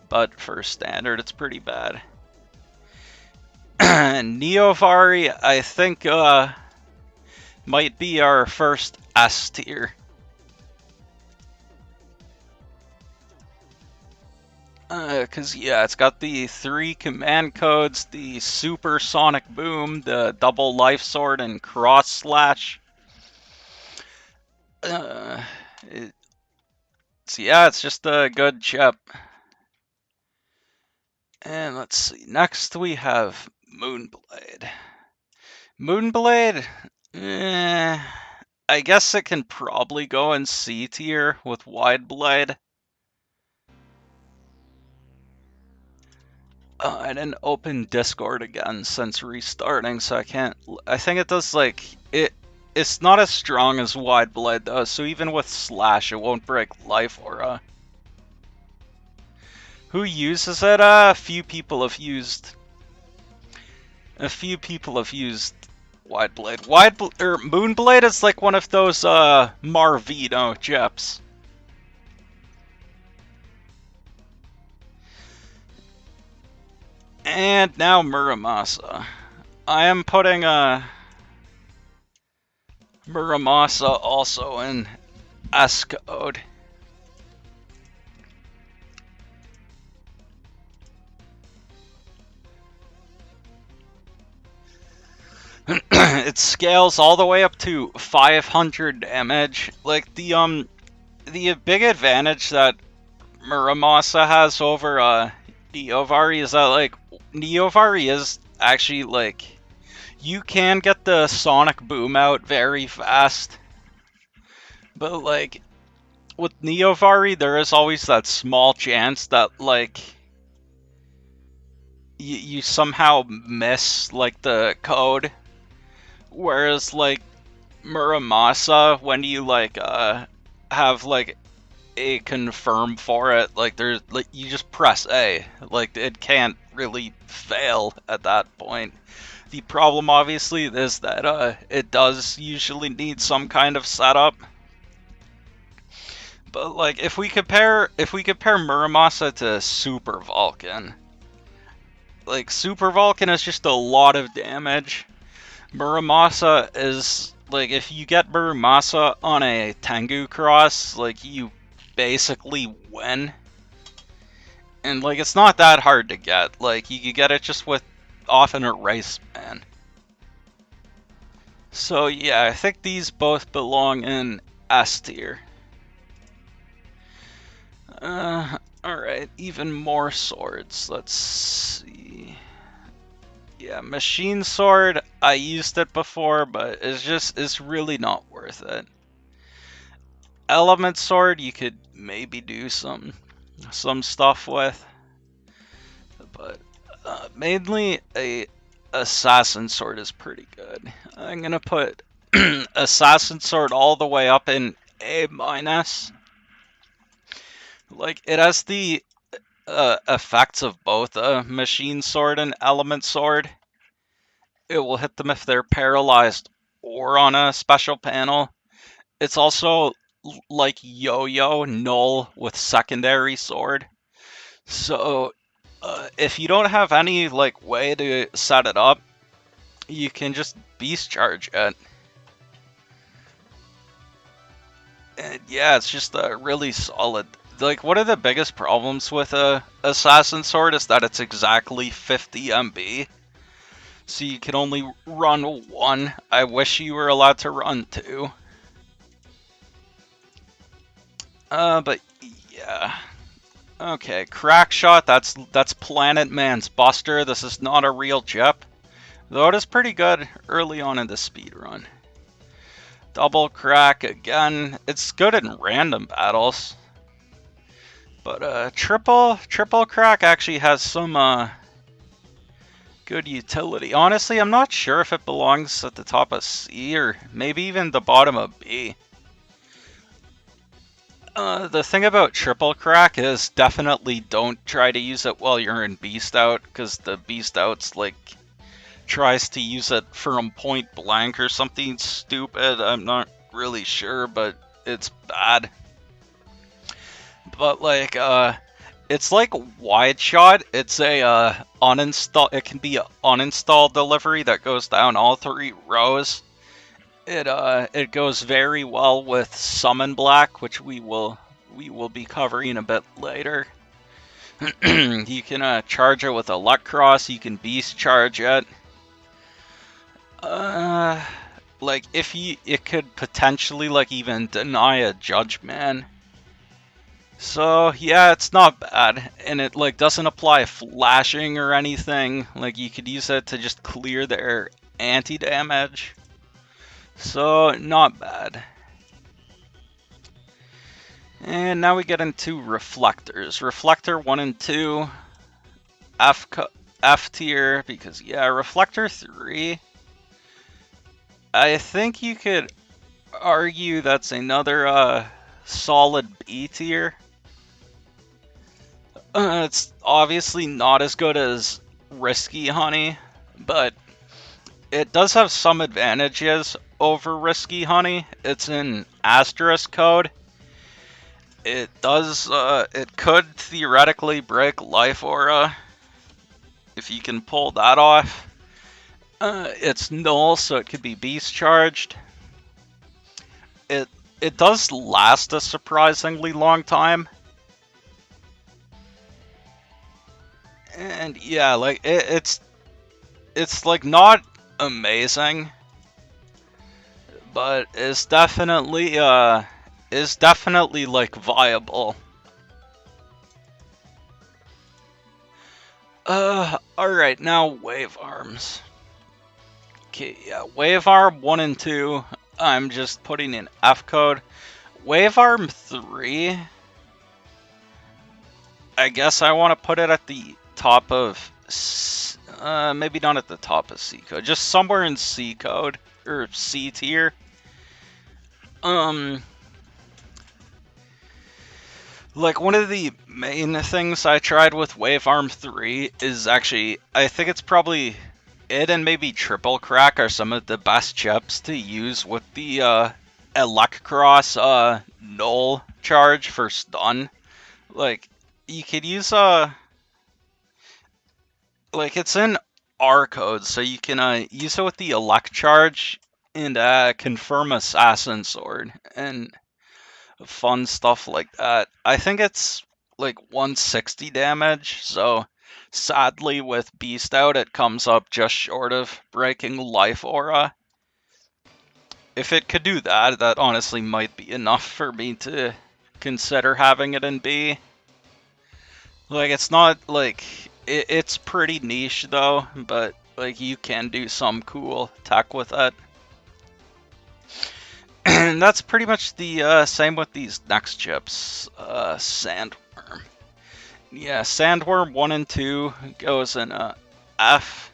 A: But for standard, it's pretty bad. Neovari, I think, might be our first S tier. Because, yeah, it's got the 3 command codes, the super sonic boom, the double life sword, and cross slash. So, yeah, it's just a good chip. And let's see, next we have Moonblade. Moonblade, I guess it can probably go in C tier with Wide Blade. I didn't open Discord again since restarting, so I can't. I think it does like It's not as strong as Wide Blade though, so even with Slash, it won't break Life Aura. Who uses it? A few people have used. A few people have used Wide Blade. Moonblade is like one of those Marvino chips. And now Muramasa. I am putting Muramasa also in S code. It scales all the way up to 500 damage. Like the big advantage that Muramasa has over Neovari is that like Neovari is actually like you can get the sonic boom out very fast, but like with Neovari there is always that small chance that like you somehow miss like the code, whereas like Muramasa, when you like have like a confirm for it, like there's like you just press A, like it can't really fail at that point. The problem obviously is that it does usually need some kind of setup. But like if we compare Muramasa to Super Vulcan, like Super Vulcan is just a lot of damage. Muramasa is like if you get Muramasa on a Tengu cross, like you basically win. And like it's not that hard to get. Like you can get it just with often a race man. So yeah, I think these both belong in S tier. Alright, even more swords. Let's see. Yeah, Machine Sword, I used it before, but it's really not worth it. Element Sword, you could maybe do some stuff with, but mainly a Assassin Sword is pretty good. I'm gonna put Assassin Sword all the way up in A-. Like it has the effects of both a Machine Sword and Element Sword. It will hit them if they're paralyzed or on a special panel. It's also like Yo-Yo Null with Secondary Sword. So if you don't have any like way to set it up, you can just Beast Charge it. And yeah, it's just really solid. Like one of the biggest problems with a Assassin Sword is that it's exactly 50 MB. So you can only run one. I wish you were allowed to run two. But yeah. Okay, Crackshot, that's Planet Man's Buster. This is not a real chip. Though it is pretty good early on in the speedrun. Double Crack again. It's good in random battles. But triple Crack actually has some good utility. Honestly, I'm not sure if it belongs at the top of C or maybe even the bottom of B. The thing about triple crack is definitely don't try to use it while you're in beast out, because the beast out's like tries to use it from point blank or something stupid. I'm not really sure, but it's bad. But like it's like wide shot. It's a uninstall. It can be an uninstall delivery that goes down all 3 rows. It goes very well with summon black, which we will be covering a bit later. You can charge it with a luck cross. You can beast charge it. Like if it could potentially like even deny a judgment. So yeah, it's not bad, and it like doesn't apply flashing or anything. Like you could use it to just clear their anti-damage. So not bad. And now we get into reflectors. Reflector 1 and 2, F tier, because yeah, reflector 3. I think you could argue that's another solid B tier. It's obviously not as good as Risky Honey, but it does have some advantages over Risky Honey. It's in asterisk code. It could theoretically break Life Aura if you can pull that off. It's null, so it could be beast charged. It does last a surprisingly long time. And yeah, like it's like not amazing, but it's definitely like viable. Alright, now wave arms. Okay, yeah, wave arm 1 and 2, I'm just putting in F code. Wave arm 3, I guess I want to put it at the top of, maybe not at the top of C code, just somewhere in C code, or C tier. Like, one of the main things I tried with Wavearm 3 is actually, I think it's probably it and maybe Triple Crack are some of the best chips to use with the Electcross null charge for stun. Like, you could use like, it's in R code, so you can use it with the Elect charge and confirm Assassin Sword, and fun stuff like that. I think it's like 160 damage, so sadly with Beast out it comes up just short of breaking Life Aura. If it could do that, that honestly might be enough for me to consider having it in B. Like, it's not like it's pretty niche though, but like you can do some cool tech with it. And that's pretty much the same with these next chips. Sandworm. Yeah, Sandworm 1 and 2 goes in F.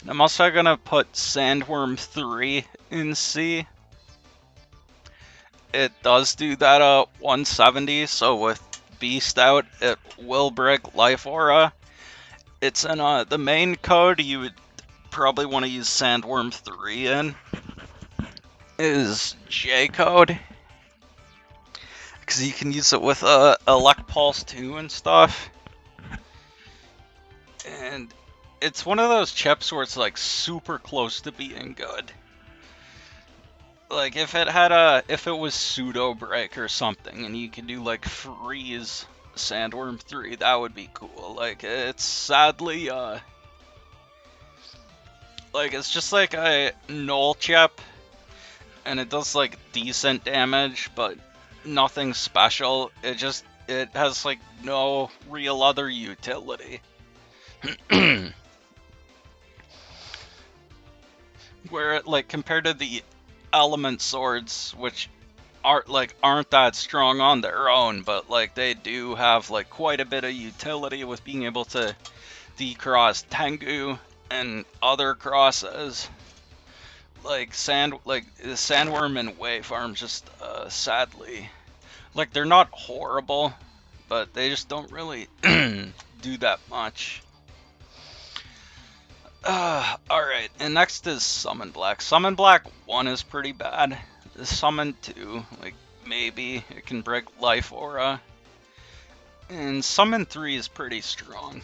A: And I'm also going to put Sandworm 3 in C. It does do that 170, so with Beast out, it will break Life Aura. It's in the main code you would probably want to use Sandworm 3 in. Is J code, because you can use it with Elect Pulse 2 and stuff. And it's one of those chips where it's like super close to being good. Like if it was pseudo break or something and you could do like freeze Sandworm 3, that would be cool. Like it's sadly like it's just like a null chip, and it does like decent damage, but nothing special. It has like no real other utility. Where like compared to the element swords, which aren't that strong on their own, but like they do have like quite a bit of utility with being able to decross Tengu and other crosses. Like the Sandworm and Wavearm just sadly Like, they're not horrible, but they just don't really do that much. Alright, and next is Summon Black. Summon Black 1 is pretty bad. Summon 2, like, maybe it can break Life Aura. And Summon 3 is pretty strong.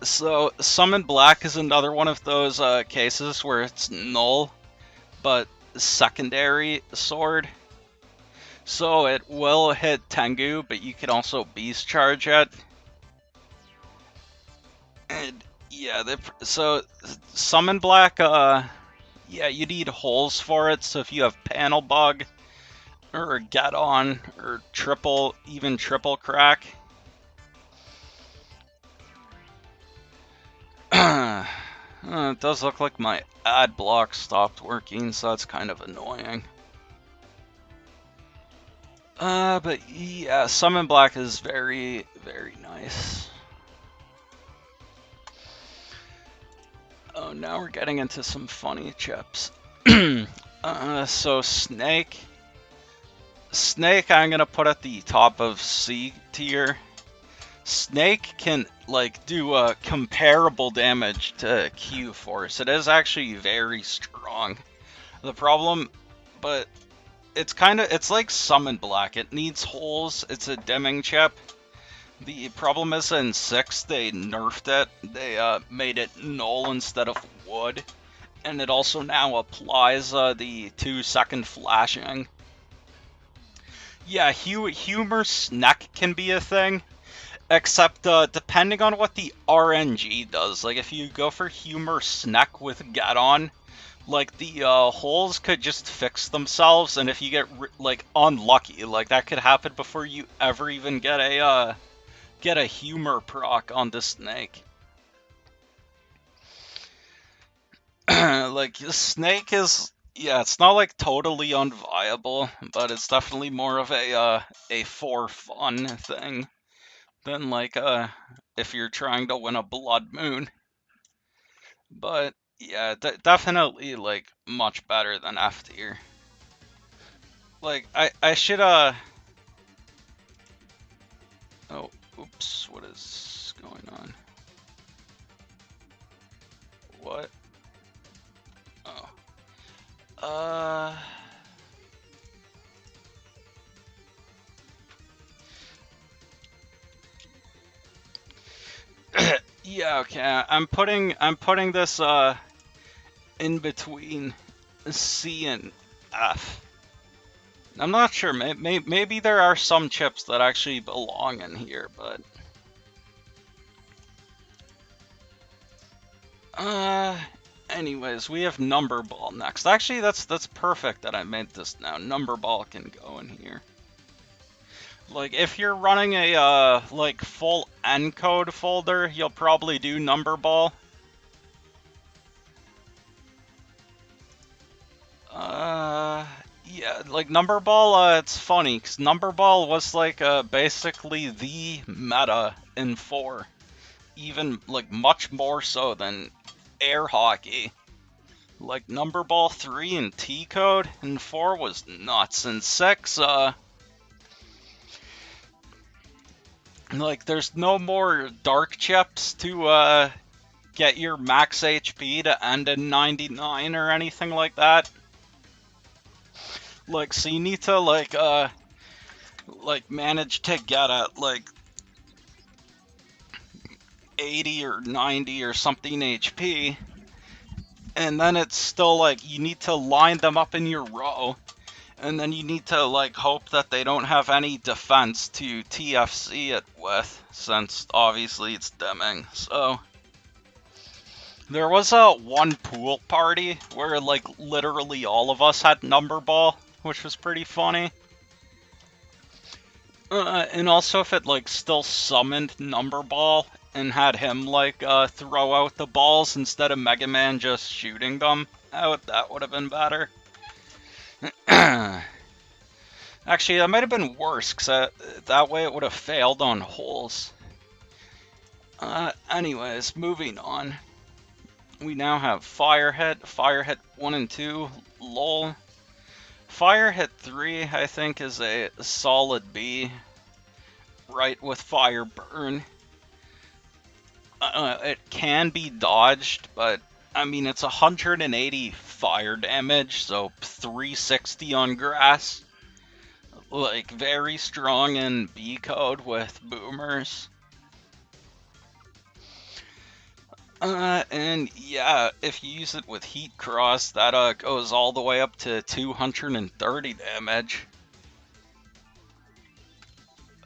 A: So, Summon Black is another one of those cases where it's null, but secondary sword. So it will hit Tengu, but you can also Beast Charge it. And yeah, so Summon Black, yeah, you need holes for it, so if you have Panel Bug, or Get On, or even triple crack. It does look like my ad block stopped working, so that's kind of annoying. But yeah, Summon Black is very, very nice. Oh, now we're getting into some funny chips. So Snake. Snake I'm gonna put at the top of C tier. Snake can, like, do comparable damage to Q-Force. It is actually very strong. The problem, but it's like Summon Black. It needs holes. It's a dimming chip. The problem is in 6, they nerfed it. They made it null instead of wood. And it also now applies the 2-second flashing. Yeah, Humor Snack can be a thing. Except, depending on what the RNG does, like, if you go for Humor Snack with Get On, like, the, holes could just fix themselves, and if you get, like, unlucky, like, that could happen before you ever even get a Humor proc on the Snake. Like, the Snake is, yeah, it's not, like, totally unviable, but it's definitely more of a for fun thing than, like, if you're trying to win a Blood Moon. But yeah, definitely, like, much better than F tier. Like, I should oh, oops, what is going on? What? Oh. Yeah, okay. I'm putting this in between C and F. I'm not sure. Maybe there are some chips that actually belong in here, but anyways, we have Number Ball next. Actually, that's perfect that I made this now. Number Ball can go in here. Like, if you're running a like full encode folder, you'll probably do Number Ball. Yeah, like Number Ball, it's funny, because Number Ball was like basically the meta in 4. Even, like, much more so than air hockey. Like, Number Ball 3 and T-Code in 4 was nuts. In 6, like, there's no more dark chips to, get your max HP to end in 99 or anything like that. Like, so you need to, like, manage to get at, like, 80 or 90 or something HP. And then it's still, like, you need to line them up in your row. And then you need to, like, hope that they don't have any defense to TFC it with, since obviously it's dimming. So there was a one pool party where, like, literally all of us had Number Ball, which was pretty funny. And also if it, like, still summoned Number Ball and had him, like, throw out the balls instead of Mega Man just shooting them out, that would have been better. Actually, that might have been worse, because that way it would have failed on holes. Anyways, moving on. We now have Fire Hit, Fire Hit 1 and 2, lol. Fire Hit 3, I think, is a solid B, right with Fire Burn. It can be dodged, but I mean, it's 180 fire damage, so 360 on grass. Like, very strong in B code with boomers. And yeah, if you use it with Heat Cross, that goes all the way up to 230 damage.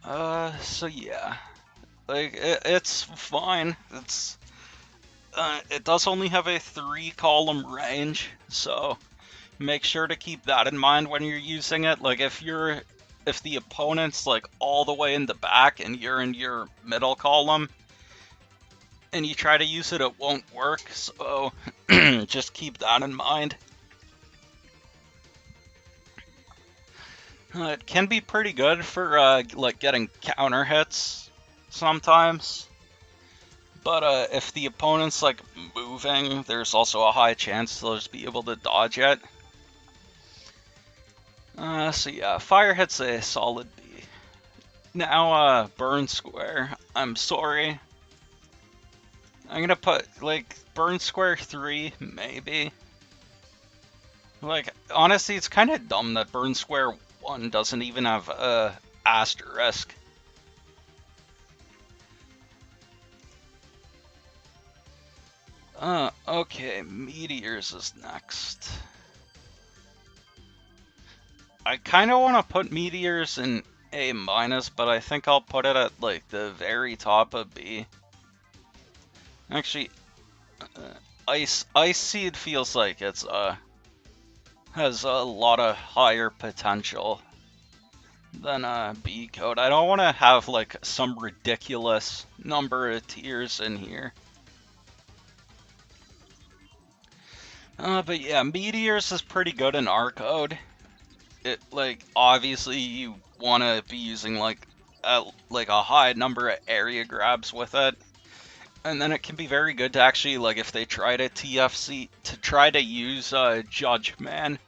A: So yeah, like it's fine. It does only have a 3-column range, so make sure to keep that in mind when you're using it. Like if the opponent's like all the way in the back and you're in your middle column and you try to use it, it won't work. So just keep that in mind. It can be pretty good for like getting counter hits sometimes. But if the opponent's like moving, there's also a high chance they'll just be able to dodge it. So yeah, Fire Hit's a solid B. Now, Burn Square. I'm sorry. I'm gonna put, like, Burn Square 3, maybe. Like, honestly, it's kind of dumb that Burn Square 1 doesn't even have a asterisk. Okay, Meteors is next. I kind of want to put Meteors in A-, but I think I'll put it at, like, the very top of B. Actually, Ice Seed feels like it's, has a lot of higher potential than B code. I don't want to have, like, some ridiculous number of tiers in here. But yeah, Meteors is pretty good in R code. It, like, obviously you want to be using, like a high number of area grabs with it. And then it can be very good to actually, like, if they try to TFC, to try to use Judge Man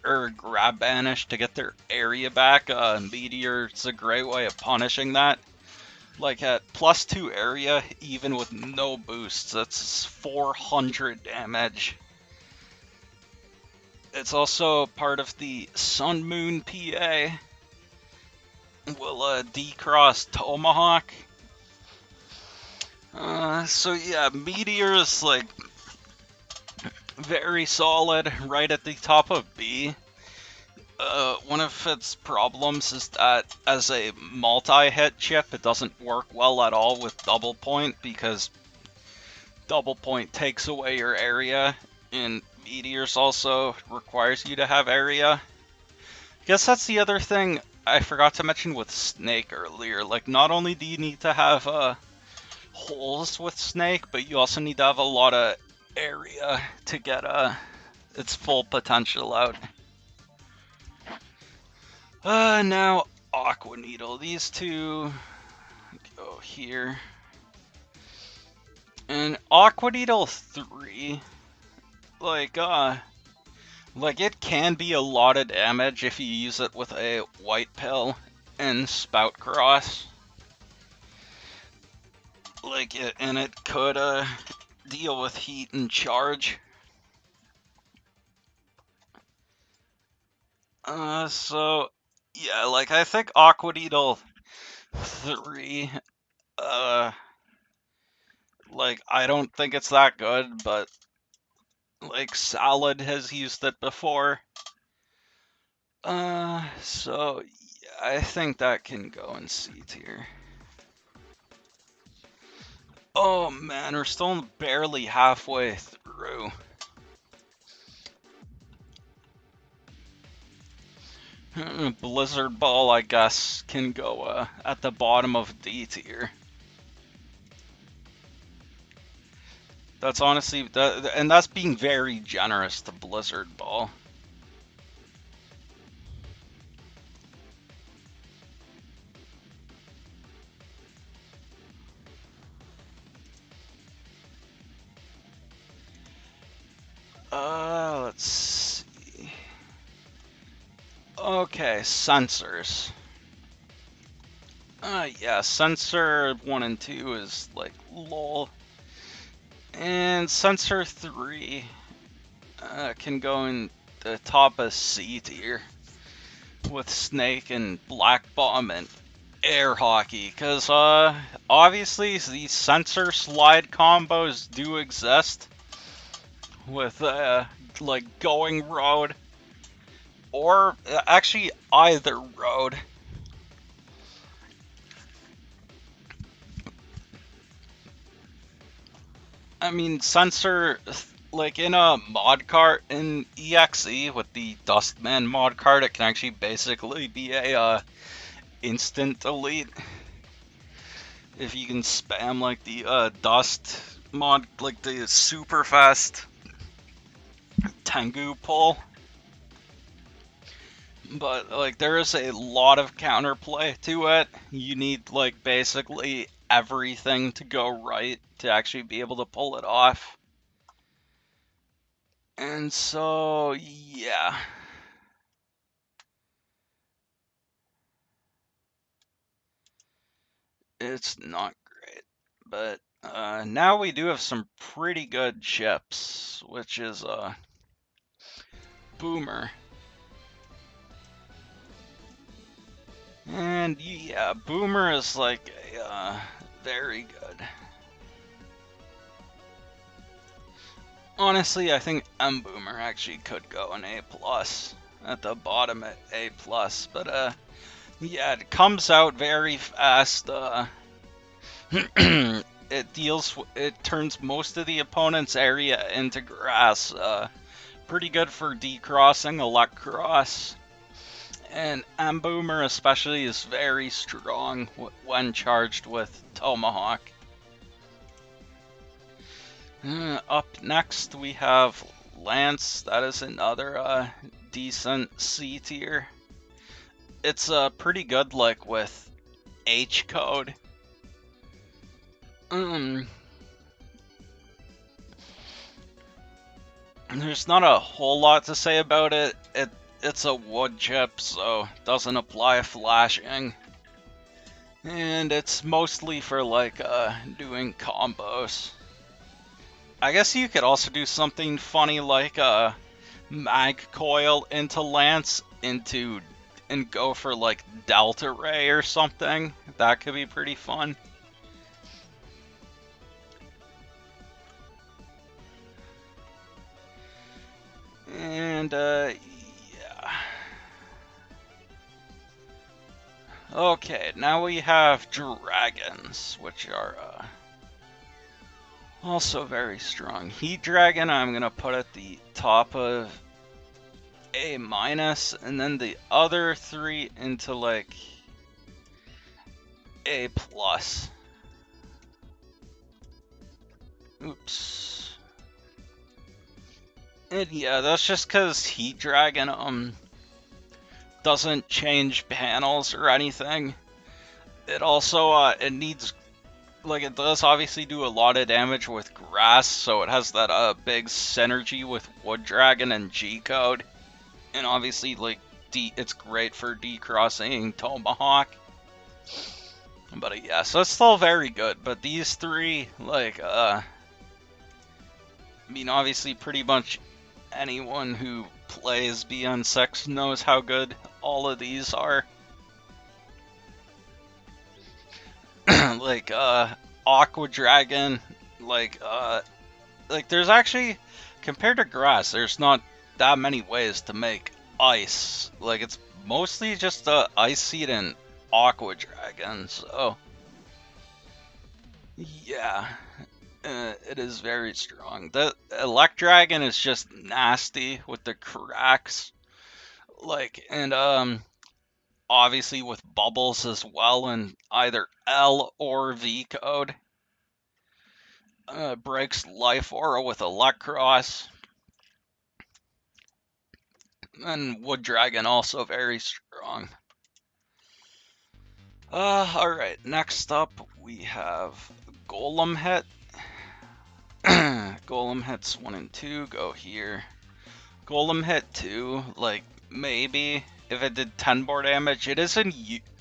A: or Grab Banish to get their area back. Meteor's a great way of punishing that. Like, at +2 area, even with no boosts, that's 400 damage. It's also part of the Sun Moon PA. Will decross Tomahawk. So yeah, Meteor is, like, very solid, right at the top of B. One of its problems is that as a multi-hit chip, it doesn't work well at all with double point, because double point takes away your area, and Meteors also requires you to have area. I guess that's the other thing I forgot to mention with Snake earlier. Like, not only do you need to have holes with Snake, but you also need to have a lot of area to get its full potential out. Now Aqua Needle. These two go here. And Aqua Needle 3, like it can be a lot of damage if you use it with a White Pill and Spout Cross. Like, and it could deal with heat and charge. So yeah, like, I think Aqua Needle 3, like, I don't think it's that good, but, like, Salad has used it before. So yeah, I think that can go in C tier. Oh man, we're still barely halfway through. Blizzard Ball, I guess, can go at the bottom of D tier. That's honestly, and that's being very generous to Blizzard Ball. Let's see. Okay, sensors. Yeah, sensor 1 and 2 is like lol. And sensor 3 can go in the top of C tier with Snake and Black Bomb and air hockey. Because obviously these sensor slide combos do exist with like going road or actually either road. I mean, sensor, like in a mod cart in EXE with the Dustman mod cart, it can actually basically be a instant delete if you can spam like the dust mod, like the super fast Tengu pull. But like there is a lot of counterplay to it. You need like basically everything to go right to actually be able to pull it off. And so, yeah. It's not great. But now we do have some pretty good chips, which is Boomer. And yeah, Boomer is like a very good. Honestly, I think M Boomer actually could go an A plus at the bottom at A plus, but yeah, it comes out very fast. It turns most of the opponent's area into grass. Pretty good for decrossing elect cross. And M-Boomer especially is very strong when charged with Tomahawk. Up next we have Lance. That is another decent C tier. It's pretty good like with H code. There's not a whole lot to say about it. It's a wood chip, so it doesn't apply flashing. And it's mostly for like doing combos. I guess you could also do something funny like mag coil into Lance and go for like Delta Ray or something. That could be pretty fun. And yeah. Okay, now we have dragons, which are also very strong. Heat Dragon I'm gonna put at the top of A minus, and then the other three into like A plus. Oops. And yeah, that's just because Heat Dragon doesn't change panels or anything. It also it needs, like, it does obviously do a lot of damage with grass, so it has that big synergy with Wood Dragon and G code, and obviously like it's great for decrossing Tomahawk. But yeah, so it's still very good. But these three, like, I mean, obviously pretty much anyone who plays BN6 knows how good all of these are. Like, Aqua Dragon, like there's actually, compared to grass, there's not that many ways to make ice. Like, it's mostly just Ice Seed and Aqua Dragon, so yeah, it is very strong. The Elect Dragon is just nasty with the cracks, like, and obviously with bubbles as well in either L or V code. Breaks Life Aura with Electros. And Wood Dragon also very strong. Alright, next up we have Golem Hit. Golem hits 1 and 2, go here. Golem hit 2, like, maybe, if it did 10 more damage. It is in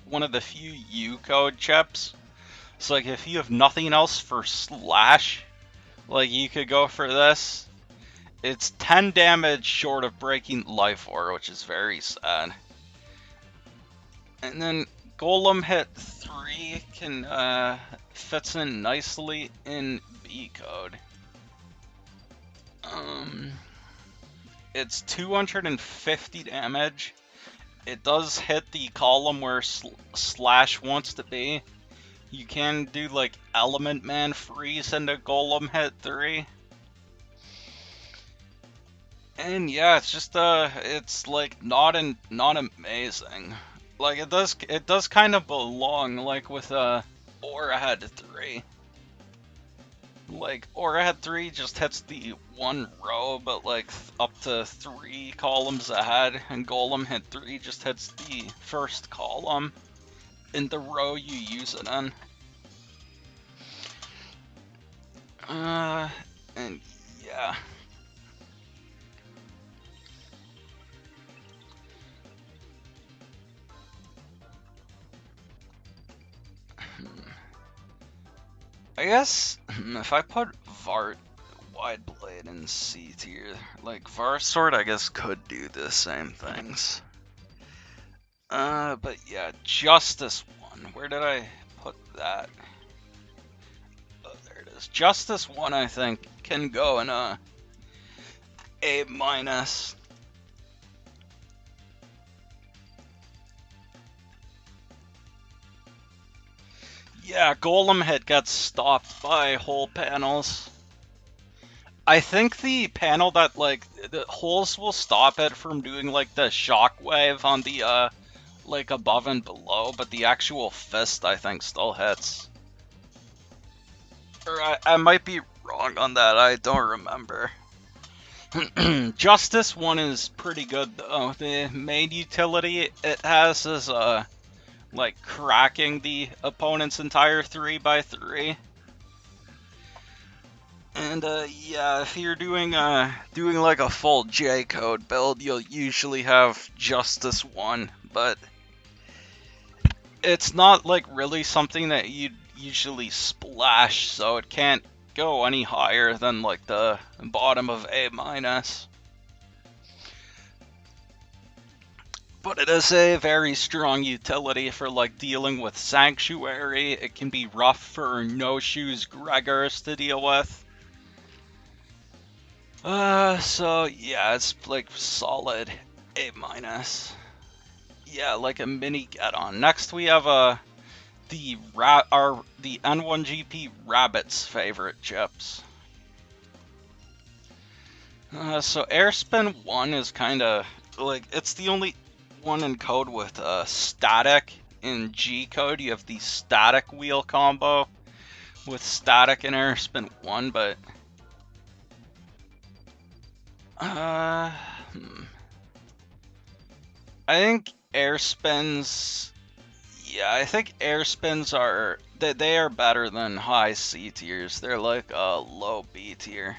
A: one of the few U-code chips. So, like, if you have nothing else for slash, like, you could go for this. It's 10 damage short of breaking life ore, which is very sad. And then Golem hit 3 can, fits in nicely in B-code. It's 250 damage. It does hit the column where slash wants to be. You can do like Element Man freeze into Golem hit 3. And yeah, it's just it's like not amazing. Like it does kind of belong like with Aura Head 3. Like Aura Head 3 just hits the one row, but like up to 3 columns ahead, and Golem hit 3 just hits the first column in the row you use it in. And yeah. I guess if I put Vart Wide Blade in C tier, like Varsword I guess could do the same things. But yeah, Justice 1. Where did I put that? Oh, there it is. Justice 1 I think can go in a A-. Yeah, Golem hit gets stopped by hole panels. I think the panel that, like, the holes will stop it from doing, like, the shockwave on the, like, above and below, but the actual fist, I think, still hits. Or I might be wrong on that, I don't remember. Justice 1 is pretty good, though. The main utility it has is, like cracking the opponent's entire 3x3. And yeah, if you're doing like a full J code build, you'll usually have Justice 1, but it's not like really something that you'd usually splash, so it can't go any higher than like the bottom of A-. But it is a very strong utility for like dealing with Sanctuary. It can be rough for No Shoes Gregors to deal with. So yeah, it's like solid A-. Yeah, like a mini get-on. Next we have the N1GP Rabbit's favorite chips. So Airspin 1 is kind of like, it's the only one in code with static. In G code you have the static wheel combo with static and Airspin 1, but I think Airspins, yeah, I think Airspins are, they are better than high C tiers. They're like a low B tier.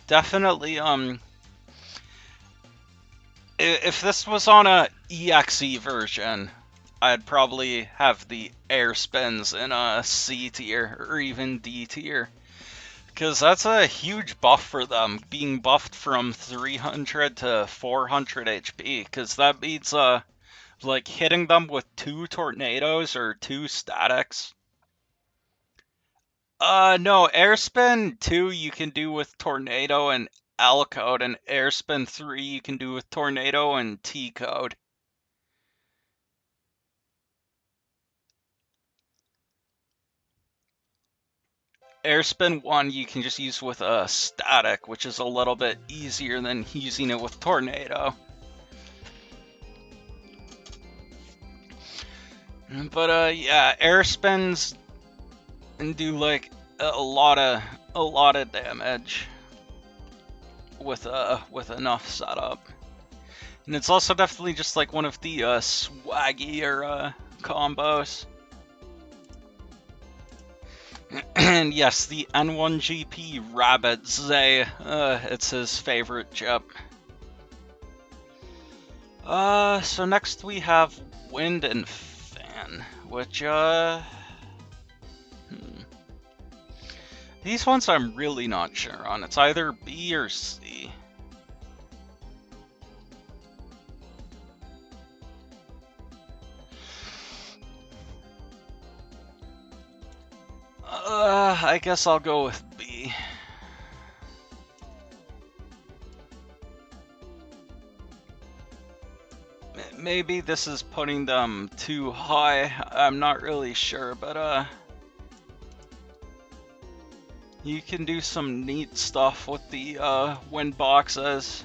A: Definitely, if this was on a EXE version, I'd probably have the air spins in a C tier or even D tier. Because that's a huge buff for them, being buffed from 300 to 400 HP. Because that means, like, hitting them with 2 tornadoes or 2 statics. No, Airspin 2 you can do with Tornado and L code, and Airspin 3 you can do with Tornado and T code. Airspin 1 you can just use with a static, which is a little bit easier than using it with Tornado. But yeah, Airspins and do like a lot of damage with enough setup. And it's also definitely just like one of the swaggier combos. And yes, the N1GP Rabbit Zay, it's his favorite chip. So next we have Wind and Fan, which, these ones I'm really not sure on. It's either B or C. I guess I'll go with B. Maybe this is putting them too high. I'm not really sure, but you can do some neat stuff with the wind boxes.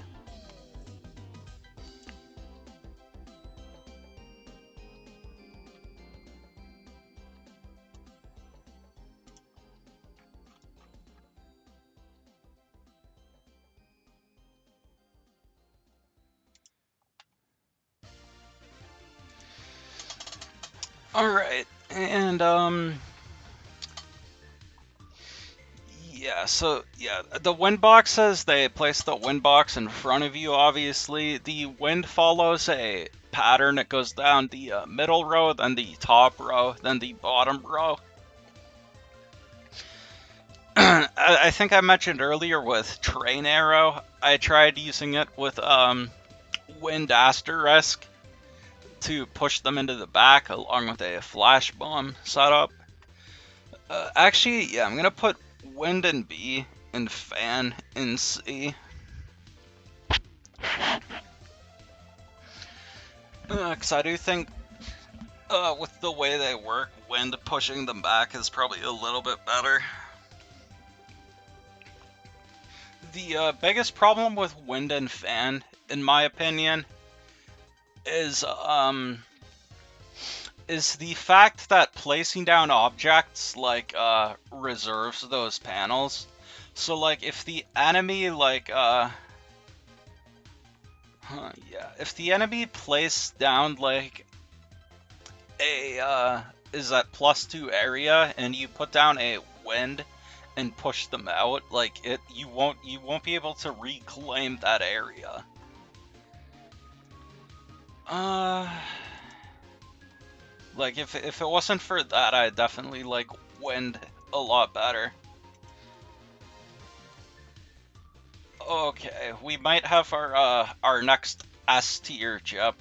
A: Alright, and yeah, so yeah, the wind boxes, they place the wind box in front of you, obviously. The wind follows a pattern. It goes down the middle row, then the top row, then the bottom row. I think I mentioned earlier with Train Arrow, I tried using it with Wind Asterisk to push them into the back along with a flash bomb setup. Actually, yeah, I'm gonna put Wind in B and Fan in C. Because I do think with the way they work, Wind pushing them back is probably a little bit better. The biggest problem with Wind and Fan, in my opinion, is the fact that placing down objects like reserves those panels. So like if the enemy like if the enemy placed down like a is that +2 area and you put down a wind and push them out, like you won't be able to reclaim that area. Like if it wasn't for that, I'd definitely like wind a lot better. Okay, we might have our next S tier chip.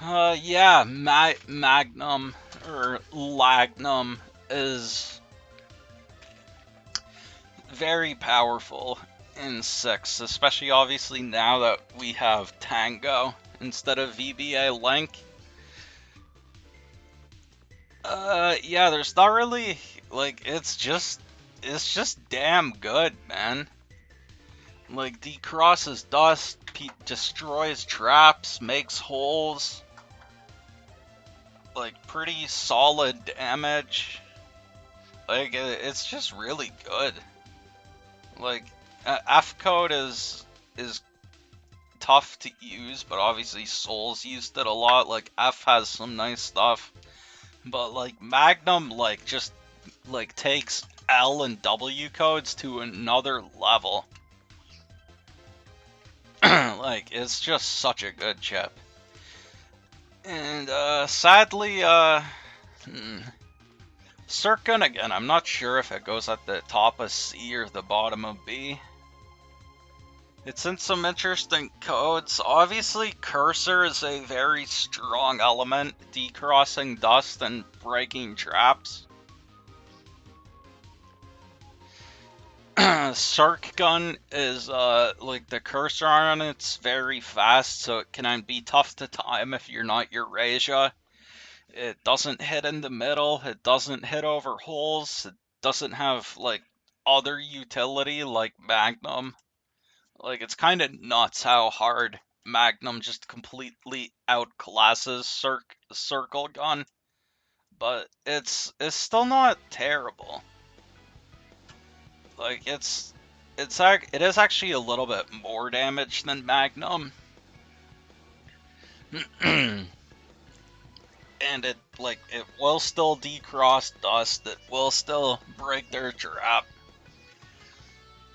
A: Yeah, Magnum or Lagnum is very powerful in 6, especially obviously now that we have Tango instead of VBA Link. Yeah, there's not really, like, it's just damn good, man. Like, decrosses dust, destroys traps, makes holes. Like, pretty solid damage. Like, it's just really good. Like, F code is tough to use, but obviously Souls used it a lot. Like, F has some nice stuff. But, like, Magnum, like, just, like, takes L and W codes to another level. Like, it's just such a good chip. And, sadly, Circun, again, I'm not sure if it goes at the top of C or the bottom of B. It's in some interesting codes. Obviously, Cursor is a very strong element, decrossing dust and breaking traps. Circ Gun is, like, the cursor on it's very fast, so it can be tough to time if you're not Eurasia. It doesn't hit in the middle, it doesn't hit over holes, it doesn't have, like, other utility like Magnum. Like, it's kind of nuts how hard Magnum just completely outclasses Circle Gun, but it's still not terrible. Like, it is actually a little bit more damage than Magnum. and it will still decross dust. It will still break their trap.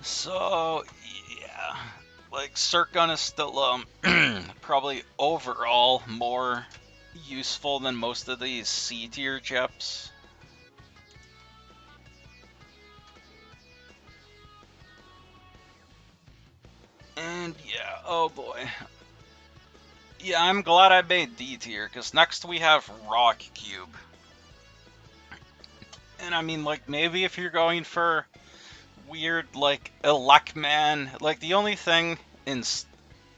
A: So yeah, like Circ Gun is still probably overall more useful than most of these C tier chips. And yeah, oh boy. Yeah, I'm glad I made D tier, because next we have Rock Cube. And I mean, like, maybe if you're going for weird, like, Elecman, like, the only thing in...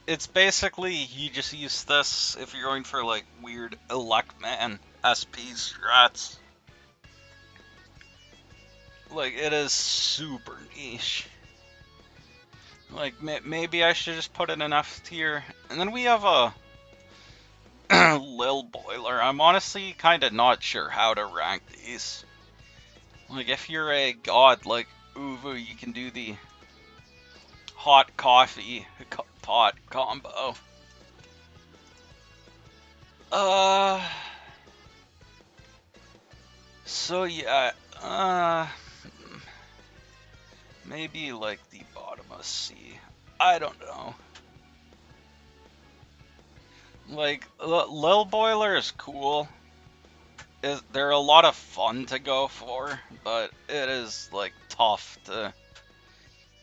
A: It's basically, you just use this if you're going for, like, weird Elecman SP strats. Like, it is super niche. Like, maybe I should just put it in F tier. And then we have a Lil Boiler. I'm honestly kind of not sure how to rank these. Like, if you're a god like Uvu, you can do the hot coffee pot combo. So yeah, maybe like the bottom of C. I don't know. Like, Lil Boiler is cool. They're a lot of fun to go for, but it is, like, tough to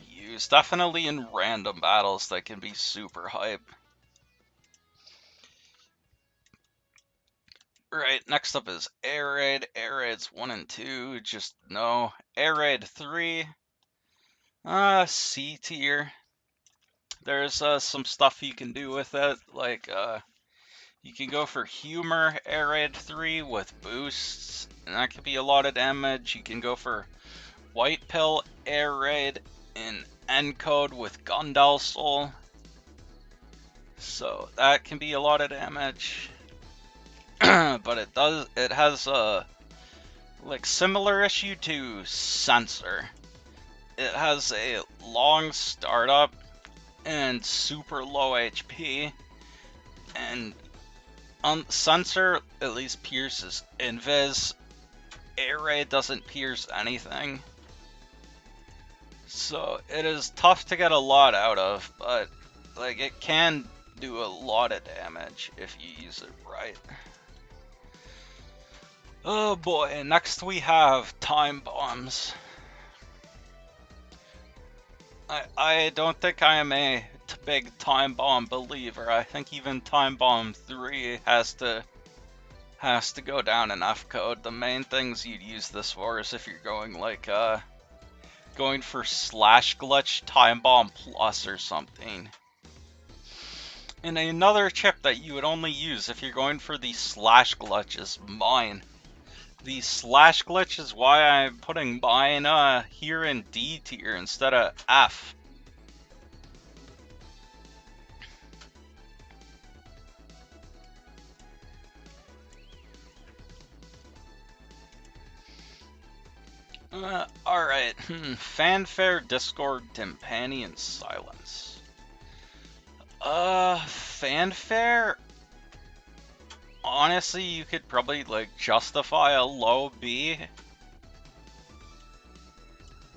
A: use. Definitely in random battles that can be super hype. Right, next up is Air Raid. Air Raids 1 and 2, just no. Air Raid 3, C tier. There's some stuff you can do with it, like, you can go for Humor Air Raid 3 with boosts, and that could be a lot of damage. You can go for White Pill Air Raid in Encode with Gundell Soul, so that can be a lot of damage. But it has a like similar issue to Sensor. It has a long startup and super low HP, and Sensor at least pierces Invis. Air Raid doesn't pierce anything, so it is tough to get a lot out of, but like it can do a lot of damage if you use it right. Oh boy, next we have Time Bombs. I don't think I am a big Time Bomb believer. I think even Time Bomb 3 has to go down in F code. The main things you'd use this for is if you're going like going for Slash Glitch Time Bomb Plus or something. And another chip that you would only use if you're going for the Slash Glitch is Mine. The Slash Glitch is why I'm putting Mine here in D tier instead of F. Alright. Fanfare, Discord, Timpani, and Silence. Fanfare? Honestly, you could probably, like, justify a low B.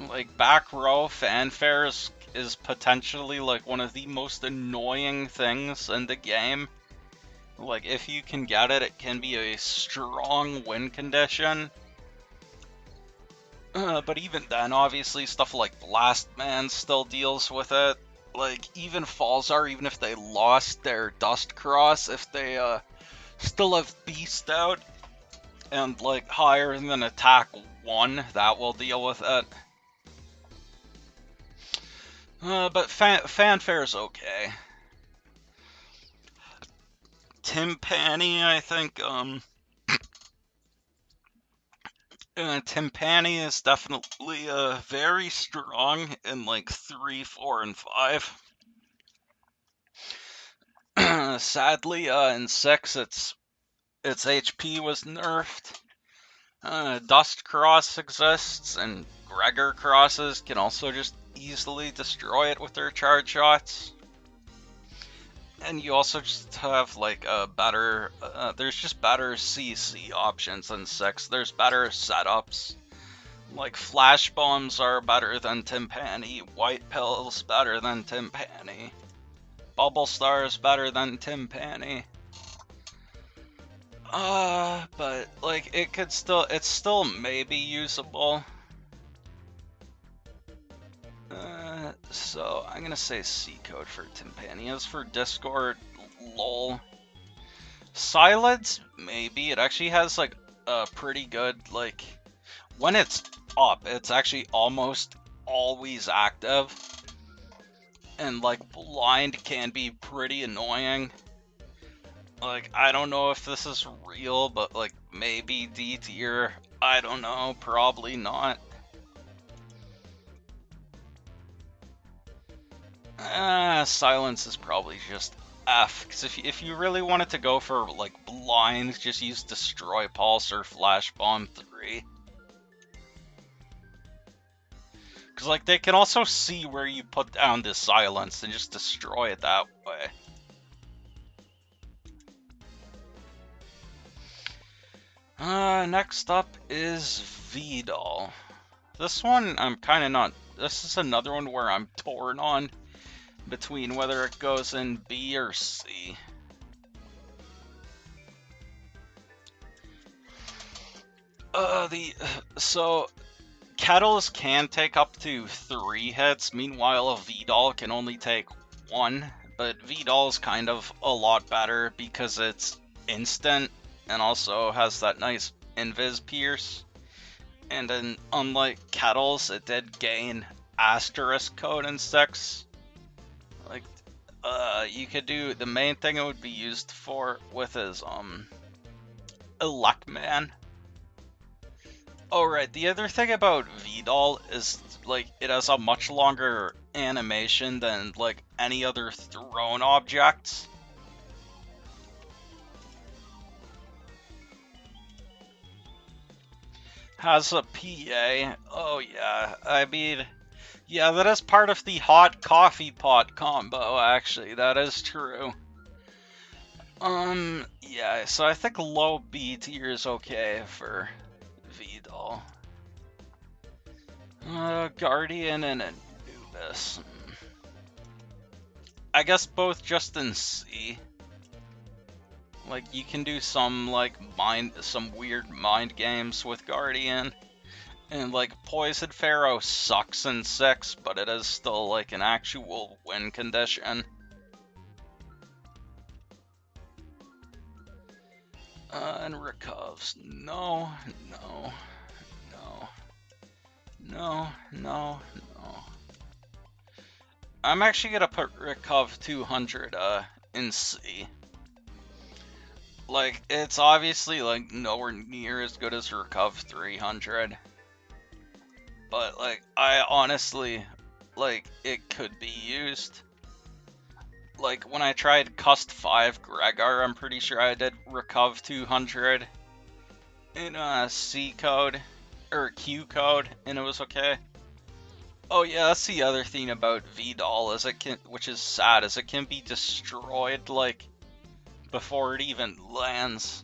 A: Like, back row Fanfare is potentially, like, one of the most annoying things in the game. Like, if you can get it, it can be a strong win condition. But even then, obviously, stuff like Blast Man still deals with it. Like, even Falzar, even if they lost their Dust Cross, if they still have Beast out and, like, higher than Attack 1, that will deal with it. But Fanfare's okay. Timpani, I think, Timpani is definitely very strong in like 3, 4, and 5. Sadly, in 6, its HP was nerfed. Dust Cross exists, and Gregor Crosses can also just easily destroy it with their charge shots. And you also just have like a better, there's just better CC options than 6. There's better setups. Like flash bombs are better than Timpani, white pills better than Timpani, bubble stars better than Timpani. But like it's still maybe usable. So I'm gonna say C code for Timpani. As for Discord, lol. Silence, maybe. It actually has like a pretty good, like, when it's up, it's actually almost always active. And like blind can be pretty annoying. Like, I don't know if this is real, but like maybe D tier. I don't know, probably not. Silence is probably just F, because if you really wanted to go for like blind, just use Destroy Pulse or Flash Bomb 3. Because like they can also see where you put down the silence and just destroy it that way. Next up is Vidal. This one I'm kind of not. This is another one where I'm torn on between whether it goes in B or C. So Kettles can take up to 3 hits, meanwhile Vidal can only take 1, but Vidal's kind of a lot better because it's instant and also has that nice invis pierce. And then unlike Kettles, it did gain asterisk code in 6. Like, you could do, the main thing it would be used for with is, Electman. Oh, right, the other thing about Vidal is, like, it has a much longer animation than, like, any other thrown objects. Has a PA. Oh, yeah, I mean, yeah, that is part of the hot coffee pot combo, actually, that is true. Yeah, so I think low B tier is okay for Vidal. Guardian and Anubis. I guess both just in C. Like, you can do some, like, some weird mind games with Guardian. And, like, Poison Pharaoh sucks in 6, but it is still, like, an actual win condition. And Recovs. No, no, no, no, no, no. I'm actually gonna put Recov 200, in C. Like, it's obviously, like, nowhere near as good as Recov 300. But, like, I honestly, like, it could be used. Like, when I tried Cust 5 Gregar, I'm pretty sure I did Recov 200 in C code, or Q code, and it was okay. Oh yeah, that's the other thing about Vidal, is it can, which is sad, is it can be destroyed, like, before it even lands,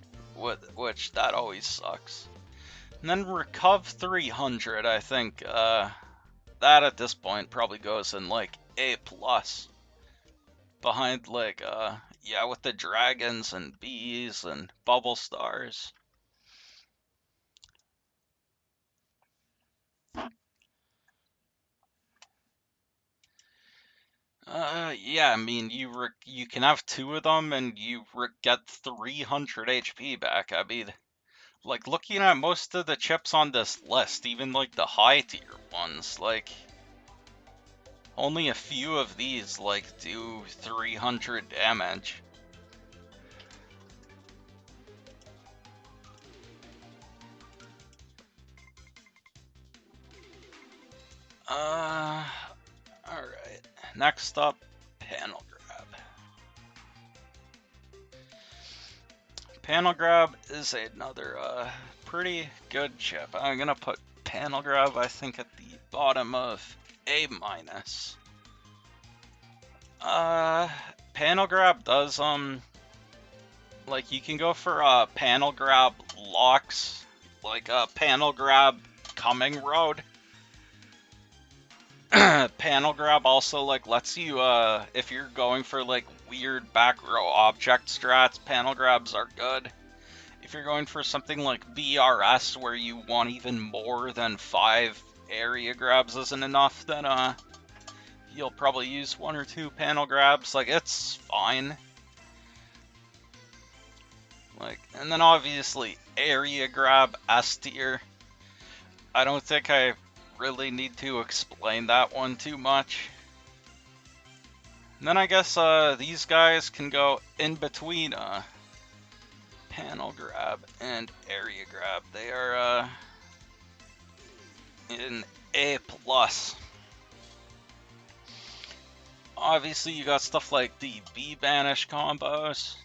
A: which that always sucks. And then Recov 300, I think, that at this point probably goes in, like, A+. Behind, like, yeah, with the dragons and bees and bubble stars. Yeah, I mean, you can have 2 of them and you get 300 HP back. I mean, like, looking at most of the chips on this list, even, like, the high tier ones, like, only a few of these, like, do 300 damage. Alright. Next up, Panel Grab. Panel Grab is another, pretty good chip. I'm gonna put Panel Grab, I think, at the bottom of A-. panel grab does, like, you can go for, panel grab locks, like, panel grab coming road. Panel grab also, like, lets you, if you're going for, like, weird back row object strats, panel grabs are good. If you're going for something like BRS, where you want even more than 5 area grabs isn't enough, then, you'll probably use 1 or 2 panel grabs. Like, it's fine. Like, and then obviously, area grab, S tier. I don't think I really need to explain that one too much. And then I guess these guys can go in between panel grab and area grab. They are in A+. Obviously you got stuff like the B-Banish combos.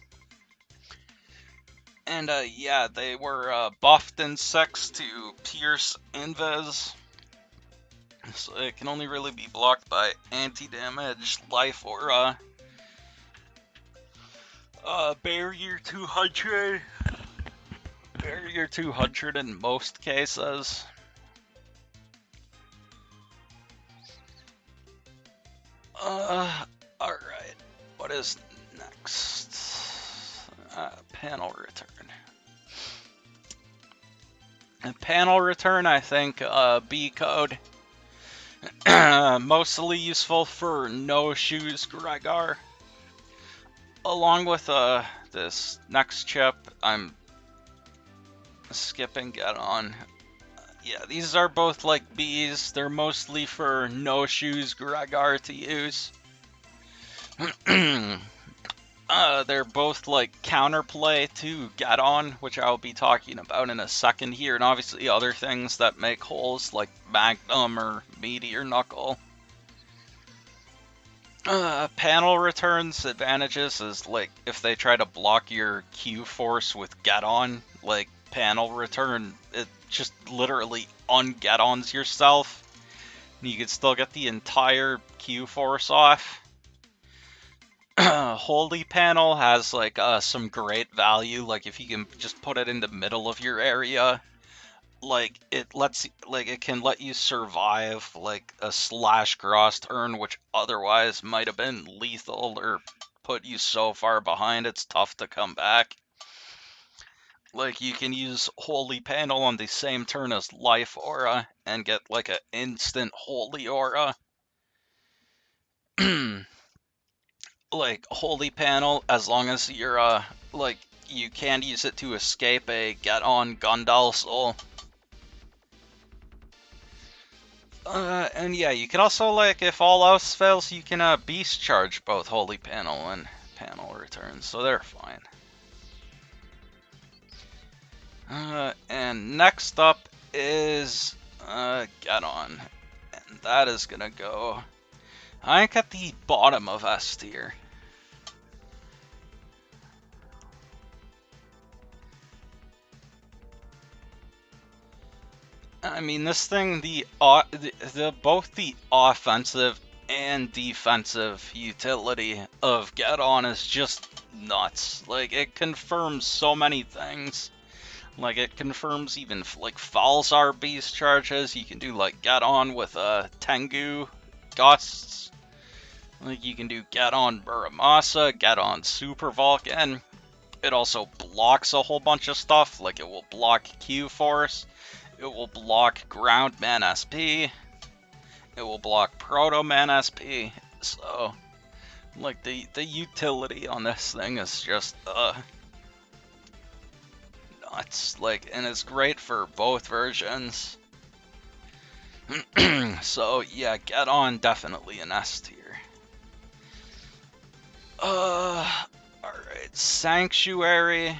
A: And yeah, they were buffed in 6 to Pierce Invis. So it can only really be blocked by anti-damage, life, or barrier 200. Barrier 200 in most cases. Alright. What is next? Panel return. And panel return, I think, B code. Mostly useful for no shoes Gregar. Along with this next chip, I'm skipping get on. Yeah, these are both like Bs. They're mostly for no shoes Gregar to use. They're both like counterplay to get on, which I'll be talking about in a second here, and obviously other things that make holes like Magnum or Meteor Knuckle. Panel returns advantages is like if they try to block your Q force with get on, like panel return, it just literally un-get-ons yourself. And you can still get the entire Q force off. Holy panel has like some great value, like if you can just put it in the middle of your area, like it can let you survive like a slash cross turn, which otherwise might have been lethal or put you so far behind it's tough to come back. Like you can use Holy Panel on the same turn as Life Aura and get like an instant Holy Aura. Like Holy Panel, as long as you're like you can use it to escape a get on Gundell soul. And yeah, you can also, like, if all else fails, you can beast charge both Holy Panel and Panel returns, so they're fine. And next up is get on, and that is gonna go, I think, at the bottom of S tier. I mean, this thing, both the offensive and defensive utility of Get On is just nuts. Like, it confirms so many things. Like, it confirms even, like, Falzar beast charges. You can do, like, Get On with Tengu Gusts. Like, you can do Get On Muramasa, Get On Super Vulcan. It also blocks a whole bunch of stuff. Like, it will block Q-Force. It will block Ground Man SP. It will block Proto Man SP. So, like, the utility on this thing is just, nuts. Like, and it's great for both versions. So, yeah, Get On definitely an S tier. Alright, Sanctuary.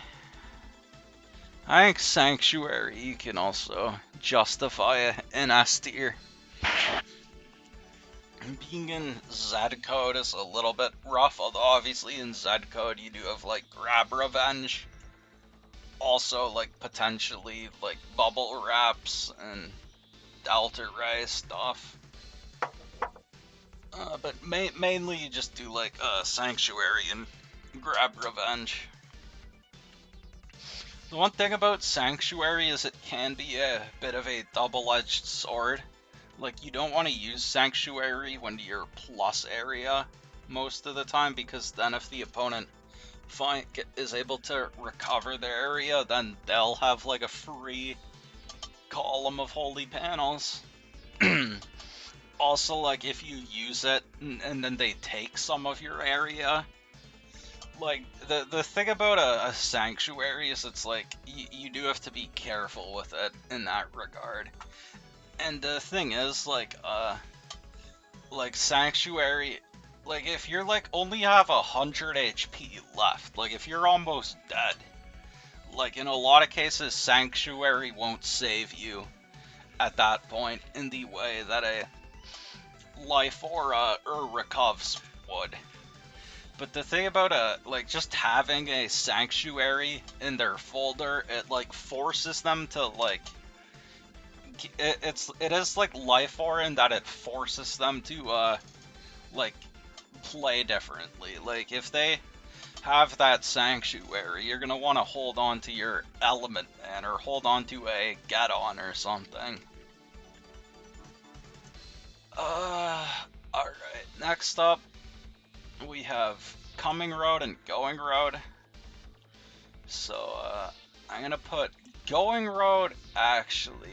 A: I think Sanctuary you can also justify an S tier. Being in Z code is a little bit rough, although obviously in Z code you do have like Grab Revenge. Also like potentially like Bubble Wraps and Delta Ray stuff. But mainly you just do like Sanctuary and grab Revenge. The one thing about Sanctuary is it can be a bit of a double-edged sword. Like, you don't want to use Sanctuary when you're plus area most of the time, because then if the opponent is able to recover their area, then they'll have like a free column of holy panels. Also, like, if you use it and then they take some of your area, like, the thing about a sanctuary is it's like you do have to be careful with it in that regard. And the thing is, like sanctuary, like if you're like only have 100 HP left, like if you're almost dead, like in a lot of cases sanctuary won't save you at that point in the way that a life or recovs would. But the thing about like just having a sanctuary in their folder, it like forces them to like it is like life or in that it forces them to like play differently. Like if they have that sanctuary, you're gonna want to hold on to your element man or hold on to a get on or something. Alright, next up we have coming road and going road. So I'm gonna put going road actually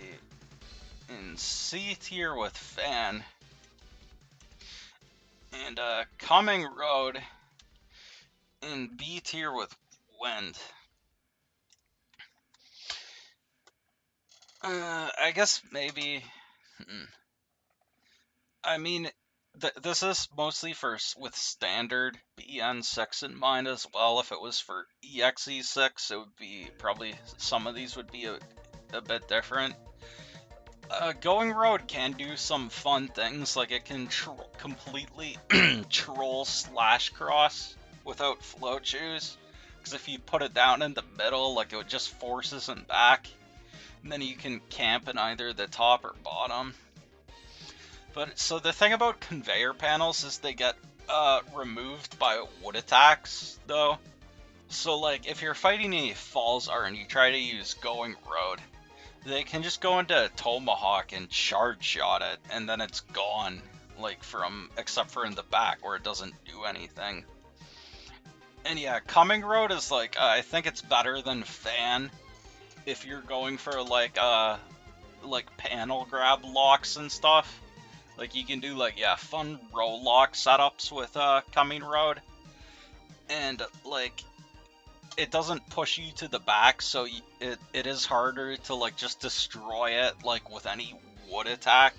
A: in C tier with fan, and coming road in B tier with wind. I guess maybe. I mean, this is mostly for with standard BN6 in mind as well. If it was for EXE6, it would be probably some of these would be a bit different. Going road can do some fun things, like it can completely troll slash cross without float shoes. Because if you put it down in the middle, like it just forces him back. And then you can camp in either the top or bottom. But so the thing about conveyor panels is they get removed by wood attacks, though. So like if you're fighting a Falls Art and you try to use going road, they can just go into Tomahawk and charge shot it, and then it's gone, like except for in the back where it doesn't do anything. And yeah, coming road is like, I think it's better than fan if you're going for like panel grab locks and stuff. Like you can do like, yeah, fun row lock setups with coming road. And like, it doesn't push you to the back, so it is harder to like just destroy it like with any wood attack.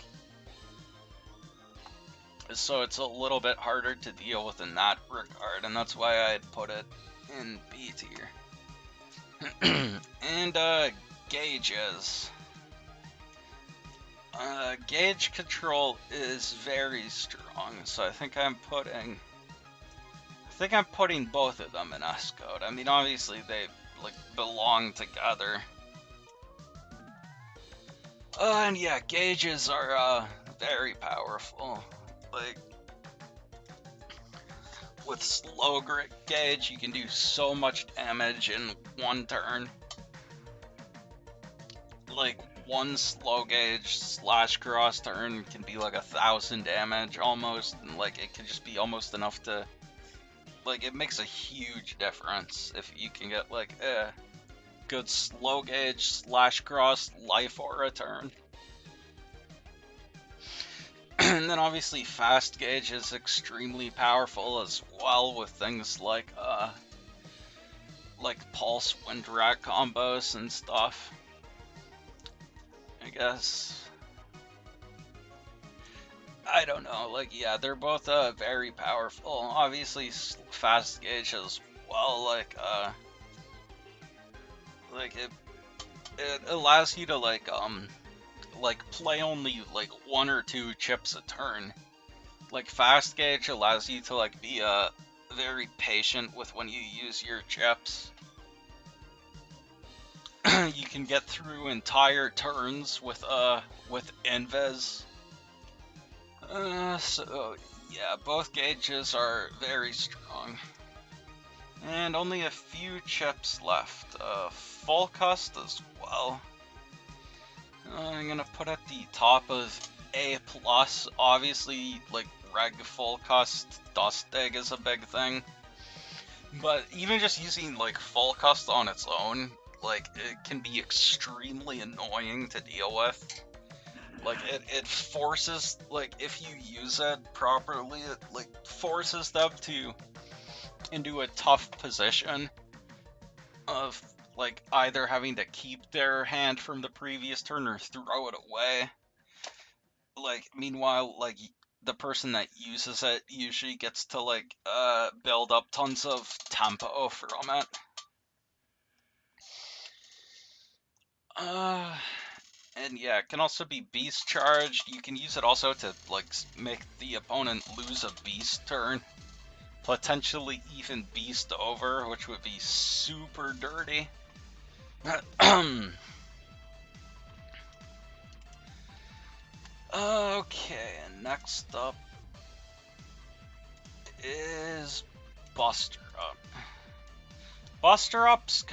A: So it's a little bit harder to deal with in that regard, and that's why I'd put it in B tier. And gauges. Gauge control is very strong, so I think I'm putting both of them in S code. I mean, obviously they like belong together. And yeah, gauges are very powerful. Like with slow grit gauge, you can do so much damage in one turn. Like one slow gauge slash cross turn can be like 1,000 damage almost, and like it can just be almost enough to. Like, it makes a huge difference if you can get, like, a good slow gauge slash cross life aura turn. And then obviously fast gauge is extremely powerful as well with things like pulse wind rat combos and stuff. I guess. I don't know, like, yeah, they're both very powerful. Obviously, fast gauge as well, like it allows you to like play only like 1 or 2 chips a turn. Like fast gauge allows you to like be very patient with when you use your chips. You can get through entire turns with invis. So yeah, both gauges are very strong. And only a few chips left. Full cust as well. I'm gonna put at the top of A+. Obviously, like, reg full cust, dust egg is a big thing. But even just using, like, full cust on its own, like, it can be extremely annoying to deal with. Like, it forces, like, if you use it properly, it, like, forces them into a tough position of, like, either having to keep their hand from the previous turn or throw it away. Like, meanwhile, like, the person that uses it usually gets to, like, build up tons of tempo from it. And yeah, it can also be beast charged. You can use it also to, like, make the opponent lose a beast turn. Potentially even beast over, which would be super dirty. Okay, and next up is Buster Up. Buster Ups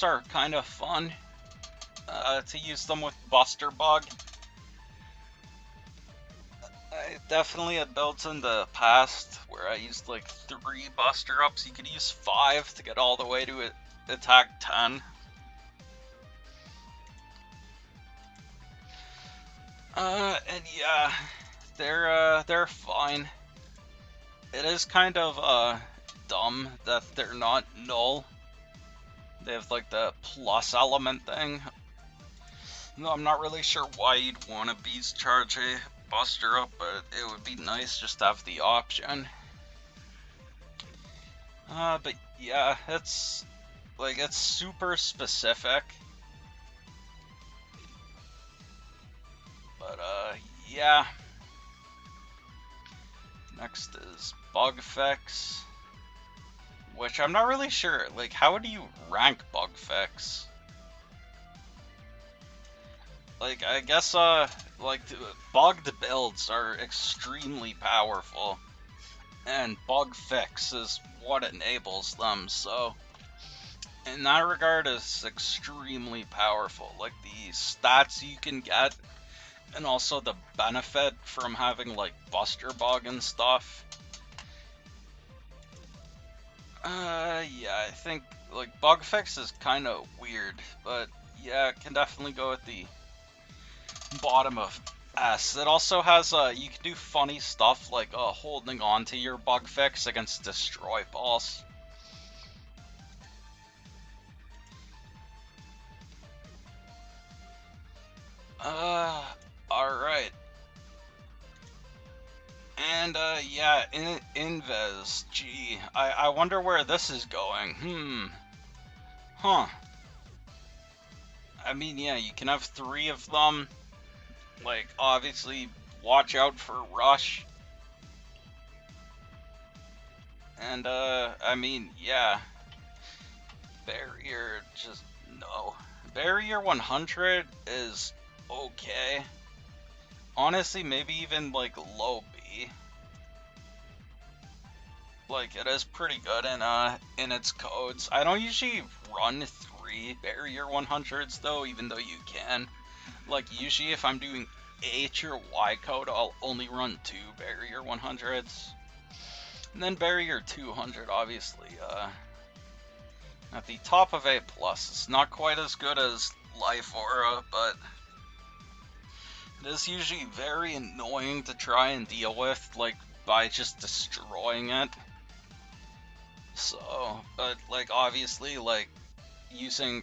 A: are kind of fun to use them with Buster Bug. I definitely had builds in the past where I used like 3 Buster Ups. You could use 5 to get all the way to attack 10. And yeah, they're fine. It is kind of dumb that they're not null. They have like the plus element thing. No, I'm not really sure why you'd want to beast charge a Buster Up, but it would be nice just to have the option. But yeah, it's super specific. But yeah. Next is Bug Fix, which I'm not really sure. Like, how do you rank Bug Fix? Like, I guess like bugged builds are extremely powerful, and Bug Fix is what enables them. So in that regard, it's extremely powerful. Like the stats you can get, and also the benefit from having like Buster Bug and stuff. Yeah, I think like Bug Fix is kind of weird, but yeah, it can definitely go at the bottom of S. It also has you can do funny stuff like holding on to your Bug Fix against Destroy Balls. Alright. And, yeah, Inves, gee, I wonder where this is going, huh. I mean, yeah, you can have 3 of them, like, obviously, watch out for Rush. And, I mean, yeah, Barrier, just, no. Barrier 100 is okay. Honestly, maybe even, like, low B. Like, it is pretty good in its codes. I don't usually run 3 Barrier 100s, though, even though you can. Like, usually if I'm doing H or Y code, I'll only run 2 Barrier 100s. And then Barrier 200, obviously, at the top of A+. It's not quite as good as Life Aura, but it is usually very annoying to try and deal with, like, by just destroying it. So, but, like, obviously, like,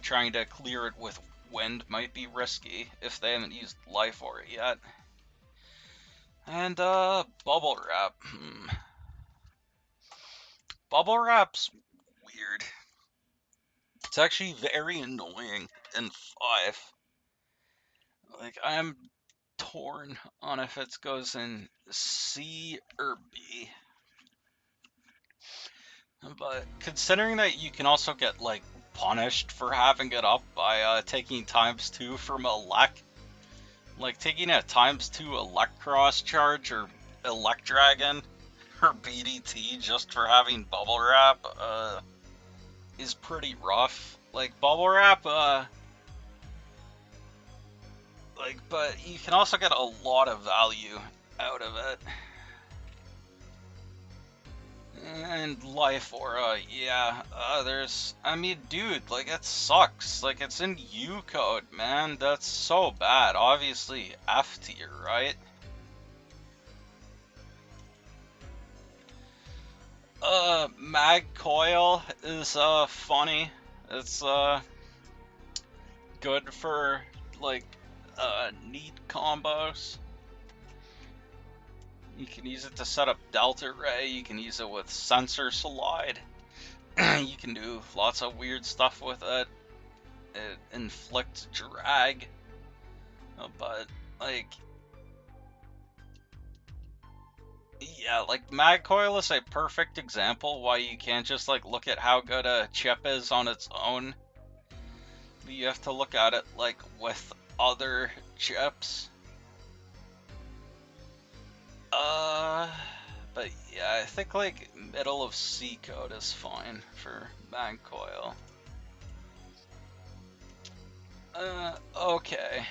A: trying to clear it with wind might be risky if they haven't used Life Aura yet. And, Bubble Wrap. Bubble Wrap's weird. It's actually very annoying in 5. Like, I'm torn on if it goes in C or B. But considering that you can also get, like, punished for having it up by taking ×2 from a Lek, Like taking a ×2 Electros charge or Electragon or BDT just for having Bubble Wrap is pretty rough. Like Bubble Wrap, but you can also get a lot of value out of it. And Life Aura, yeah, I mean, dude, like, it sucks. Like, it's in U code, man. That's so bad. Obviously, F tier, right? Mag Coil is, funny. It's, good for, like, neat combos. You can use it to set up Delta Ray, you can use it with Sensor Slide. You can do lots of weird stuff with it. It inflicts drag. But, like, yeah, like, Mag Coil is a perfect example why you can't just, like, look at how good a chip is on its own. But you have to look at it, like, with other chips. But yeah, I think, like, middle of C code is fine for Mag Coil. Okay.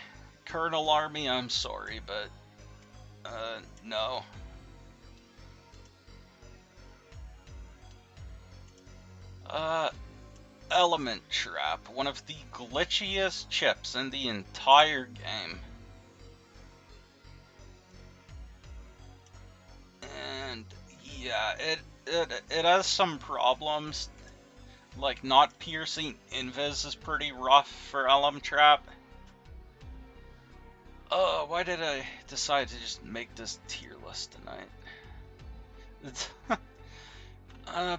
A: Colonel Army, I'm sorry, but, no. Element Trap, one of the glitchiest chips in the entire game. And yeah, it has some problems. Like, not piercing invis is pretty rough for Element Trap. Why did I decide to just make this tier list tonight?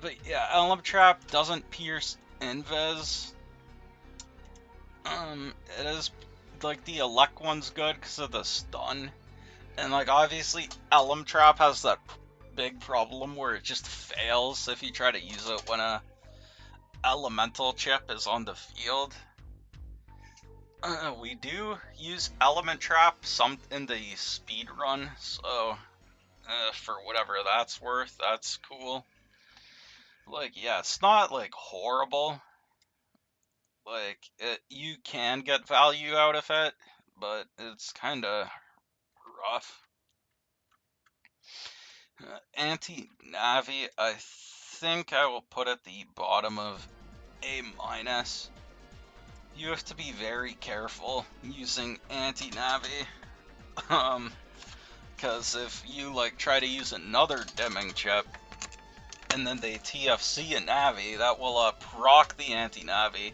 A: But yeah, Element Trap doesn't pierce invis. It is, like, the Elect one's good because of the stun. And, like, obviously, Element Trap has that big problem where it just fails if you try to use it when a elemental chip is on the field. We do use Element Trap some in the speed run, so for whatever that's worth, that's cool. Like, yeah, it's not, like, horrible. Like, you can get value out of it, but it's kind of rough. Anti-Navi, I think I will put at the bottom of A-. You have to be very careful using Anti-Navi. Because if you, like, try to use another dimming chip, and then they TFC a Navi, that will proc the Anti-Navi,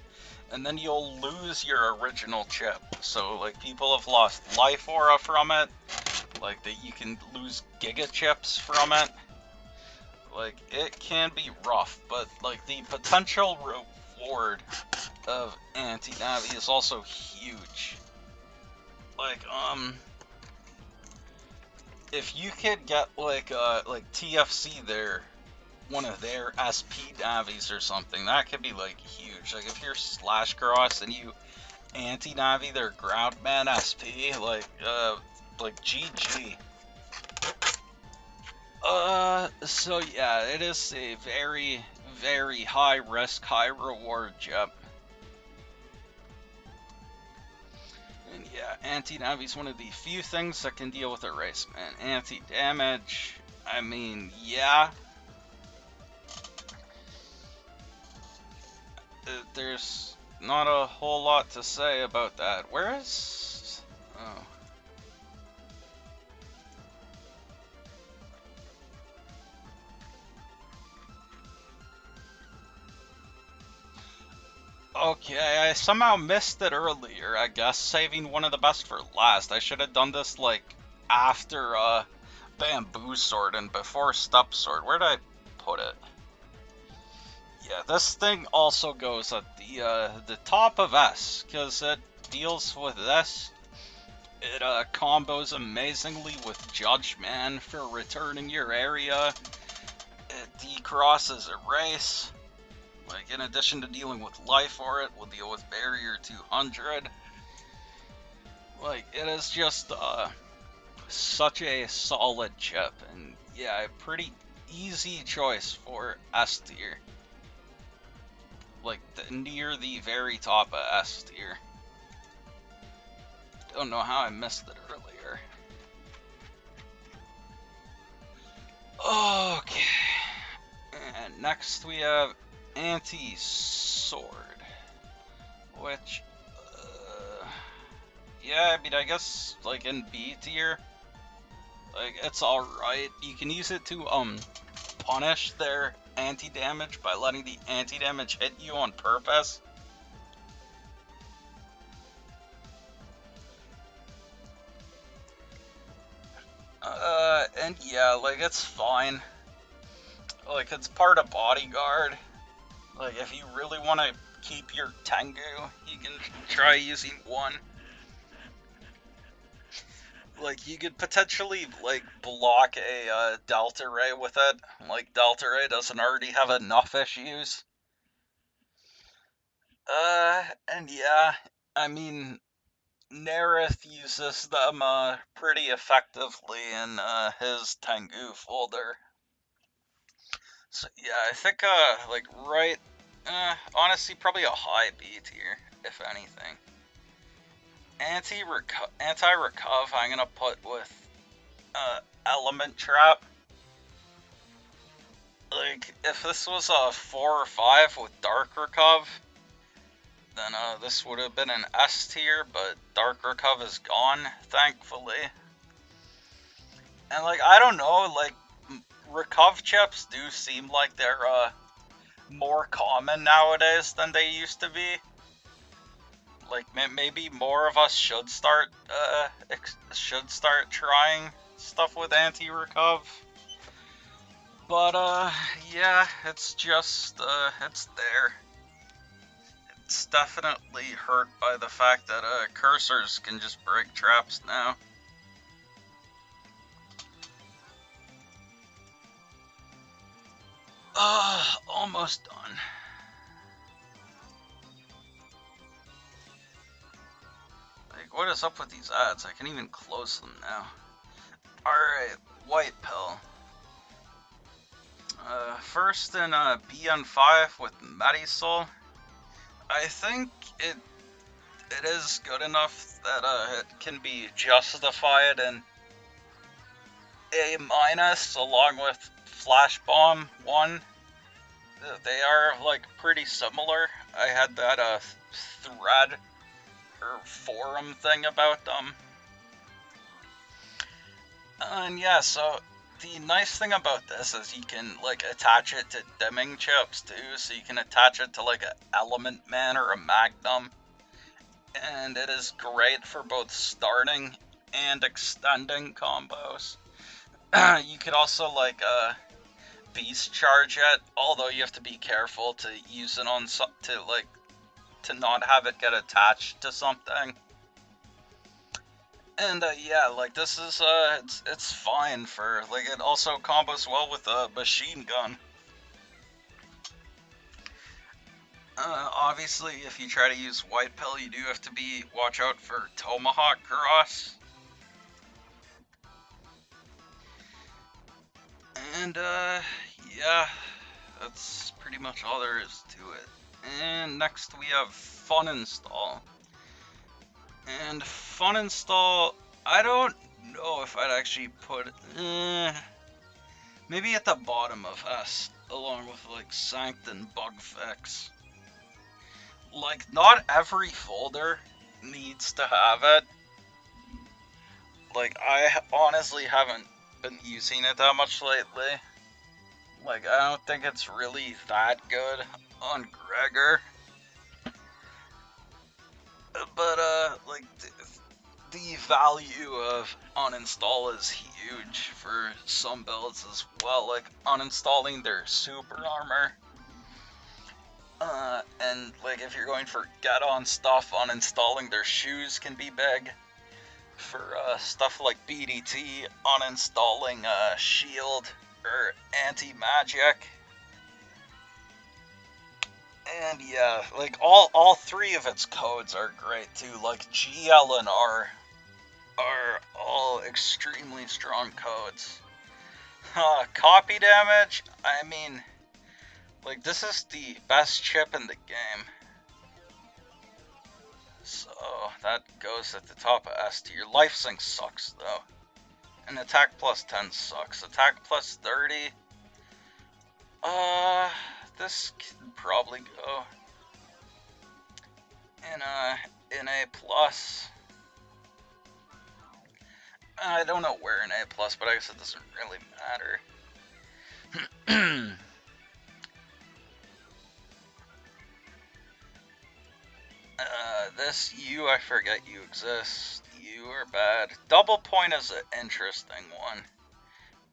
A: and then you'll lose your original chip. So, like, people have lost Life Aura from it, like, that you can lose Giga Chips from it. Like, it can be rough, but, like, the potential reward of Anti-Navi is also huge. Like, if you could get, like TFC their, one of their SP Navis or something, that could be, like, huge. Like, if you're Slash Cross and you Anti-Navi their Groundman SP, like GG. So yeah, it is a very, very high risk, high reward chip. And yeah, Anti-Navi's one of the few things that can deal with erase, man. Anti-damage, I mean, yeah. There's not a whole lot to say about that. Where is... Oh. Okay, I somehow missed it earlier, I guess, saving one of the best for last. I should have done this, like, after, Bamboo Sword and before Step Sword. Where did I put it? Yeah, this thing also goes at the top of S, because it deals with this. It, combos amazingly with Judge Man for returning your area. It decrosses Erase. Like, in addition to dealing with Life Aura, it will deal with Barrier 200. Like, it is just such a solid chip, and yeah, a pretty easy choice for S tier. Like, near the very top of S tier. Don't know how I missed it earlier. Okay. And next we have Anti-Sword. Which, yeah, I mean, I guess, like, in B tier, like, it's alright. You can use it to, punish their anti-damage by letting the anti-damage hit you on purpose. And yeah, like, it's fine. Like, it's part of Bodyguard. Like, if you really want to keep your Tengu, you can try using one. Like, you could potentially, like, block a Delta Ray with it. Like, Delta Ray doesn't already have enough issues. And yeah, I mean, Nerith uses them, pretty effectively in, his Tengu folder. So yeah, I think, like, right, honestly, probably a high B tier, if anything. Anti-Recuv, I'm gonna put with, Element Trap. Like, if this was a 4 or 5 with Dark Recuv, then, this would have been an S tier, but Dark Recuv is gone, thankfully. And, like, I don't know, like, Recuv chips do seem like they're, more common nowadays than they used to be. Like, maybe more of us should start trying stuff with anti-recuv. But yeah, it's just it's there. It's definitely hurt by the fact that cursors can just break traps now. Almost done. Like, what is up with these ads? I can even close them now. Alright, White Pill. First in BN5 with Marisol. I think it is good enough that it can be justified in A minus along with Flash Bomb 1. They are, like, pretty similar. I had that thread or forum thing about them. And yeah, so the nice thing about this is you can, like, attach it to dimming chips too, so you can attach it to, like, an Element Man or a Magnum. And it is great for both starting and extending combos. You could also, like, beast charge it, although you have to be careful to use it on to not have it get attached to something. And yeah, like, this is it's fine for, like, it also combos well with a machine gun. Obviously, if you try to use White Pill, you do have to watch out for Tomahawk Cross. And yeah, that's pretty much all there is to it. And next we have Fun Install. And Fun Install, I don't know if I'd actually put maybe at the bottom of S, along with, like, Sanct and Bug Fix. Like, not every folder needs to have it. Like, I honestly haven't been using it that much lately. Like, I don't think it's really that good on Gregor. But, like, the value of uninstall is huge for some builds as well. Like, uninstalling their super armor. And, like, if you're going for get-on stuff, uninstalling their shoes can be big. For stuff like BDT, uninstalling shield or anti-magic. And yeah, like, all three of its codes are great too. Like, GL and R are all extremely strong codes. Copy damage, I mean, like, this is the best chip in the game. So, that goes at the top of S tier. Life sync sucks, though. And attack plus 10 sucks. Attack plus 30... this could probably go in A plus. I don't know where in A plus, but I guess it doesn't really matter. This you, I forget you exist. You are bad. Double point is an interesting one.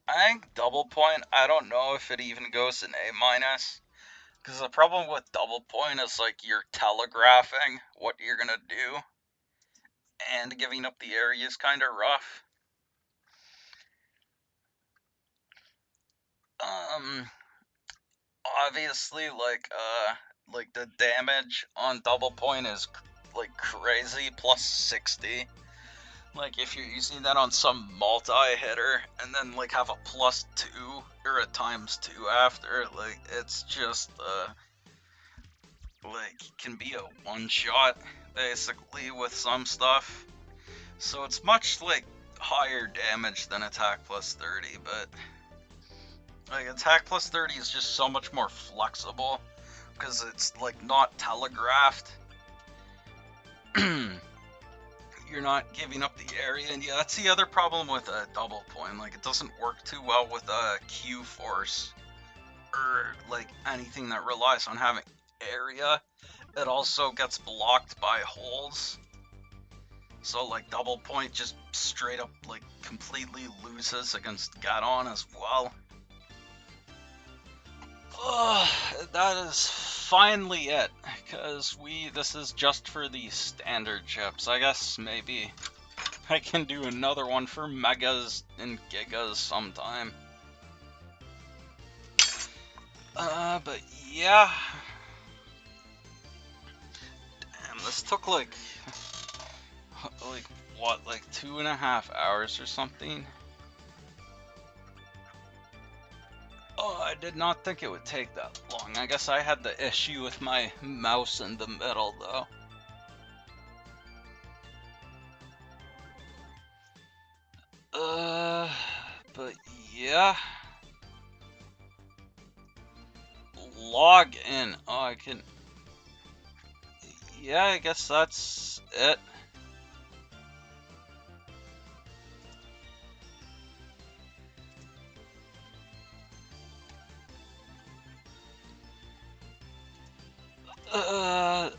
A: I think double point, I don't know if it even goes in A minus. Because the problem with double point is, like, you're telegraphing what you're gonna do. And giving up the area is kind of rough. Obviously, like the damage on double point is, like, crazy, plus 60. Like, if you're using that on some multi-hitter, and then, like, have a plus 2, or a times 2 after, like, it's just, like, can be a one-shot, basically, with some stuff. So it's much, like, higher damage than attack plus 30, but, like, attack plus 30 is just so much more flexible, because it's, like, not telegraphed. You're not giving up the area, and yeah, that's the other problem with a double point. Like, it doesn't work too well with a Q force, or, like, anything that relies on having area. It also gets blocked by holes. So, like, double point just straight up, like, completely loses against Gadon as well. That is finally it, because this is just for the standard chips. I guess maybe I can do another one for megas and gigas sometime. But yeah. Damn, this took like what, like 2.5 hours or something? Oh, I did not think it would take that long. I guess I had the issue with my mouse in the middle, though. But yeah. Log in. Oh, I can... Yeah, I guess that's it.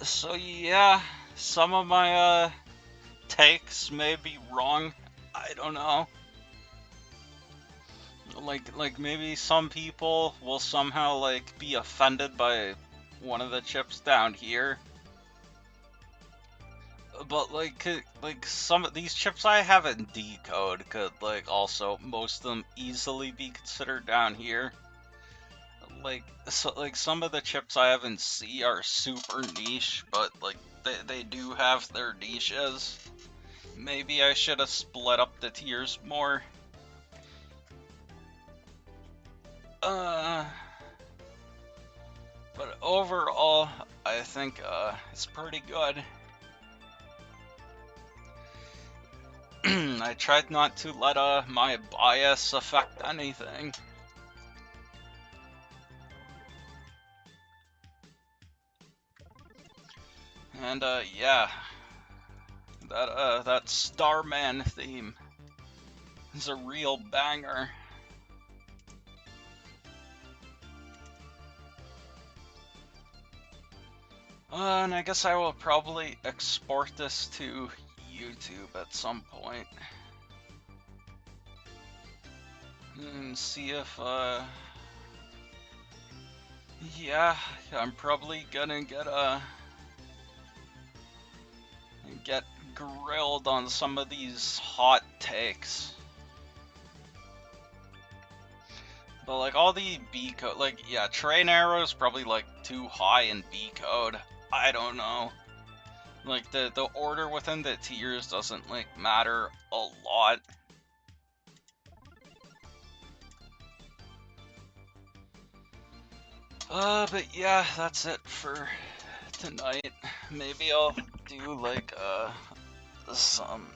A: So yeah, some of my, takes may be wrong. I don't know. Like maybe some people will somehow, like, be offended by one of the chips down here. But, like some of these chips I have in decode could, like, also, most of them easily be considered down here. Like, so, like, some of the chips I have in C are super niche, but, like, they do have their niches. Maybe I should have split up the tiers more. But overall, I think, it's pretty good. I tried not to let, my bias affect anything. And, yeah. That Starman theme is a real banger. And I guess I will probably export this to YouTube at some point. And see if, yeah, I'm probably gonna get grilled on some of these hot takes. But, like, all the B code, like, yeah, train arrows probably, like, too high in B code. I don't know. Like, the order within the tiers doesn't, like, matter a lot. But yeah, that's it for tonight. Maybe I'll do, like, some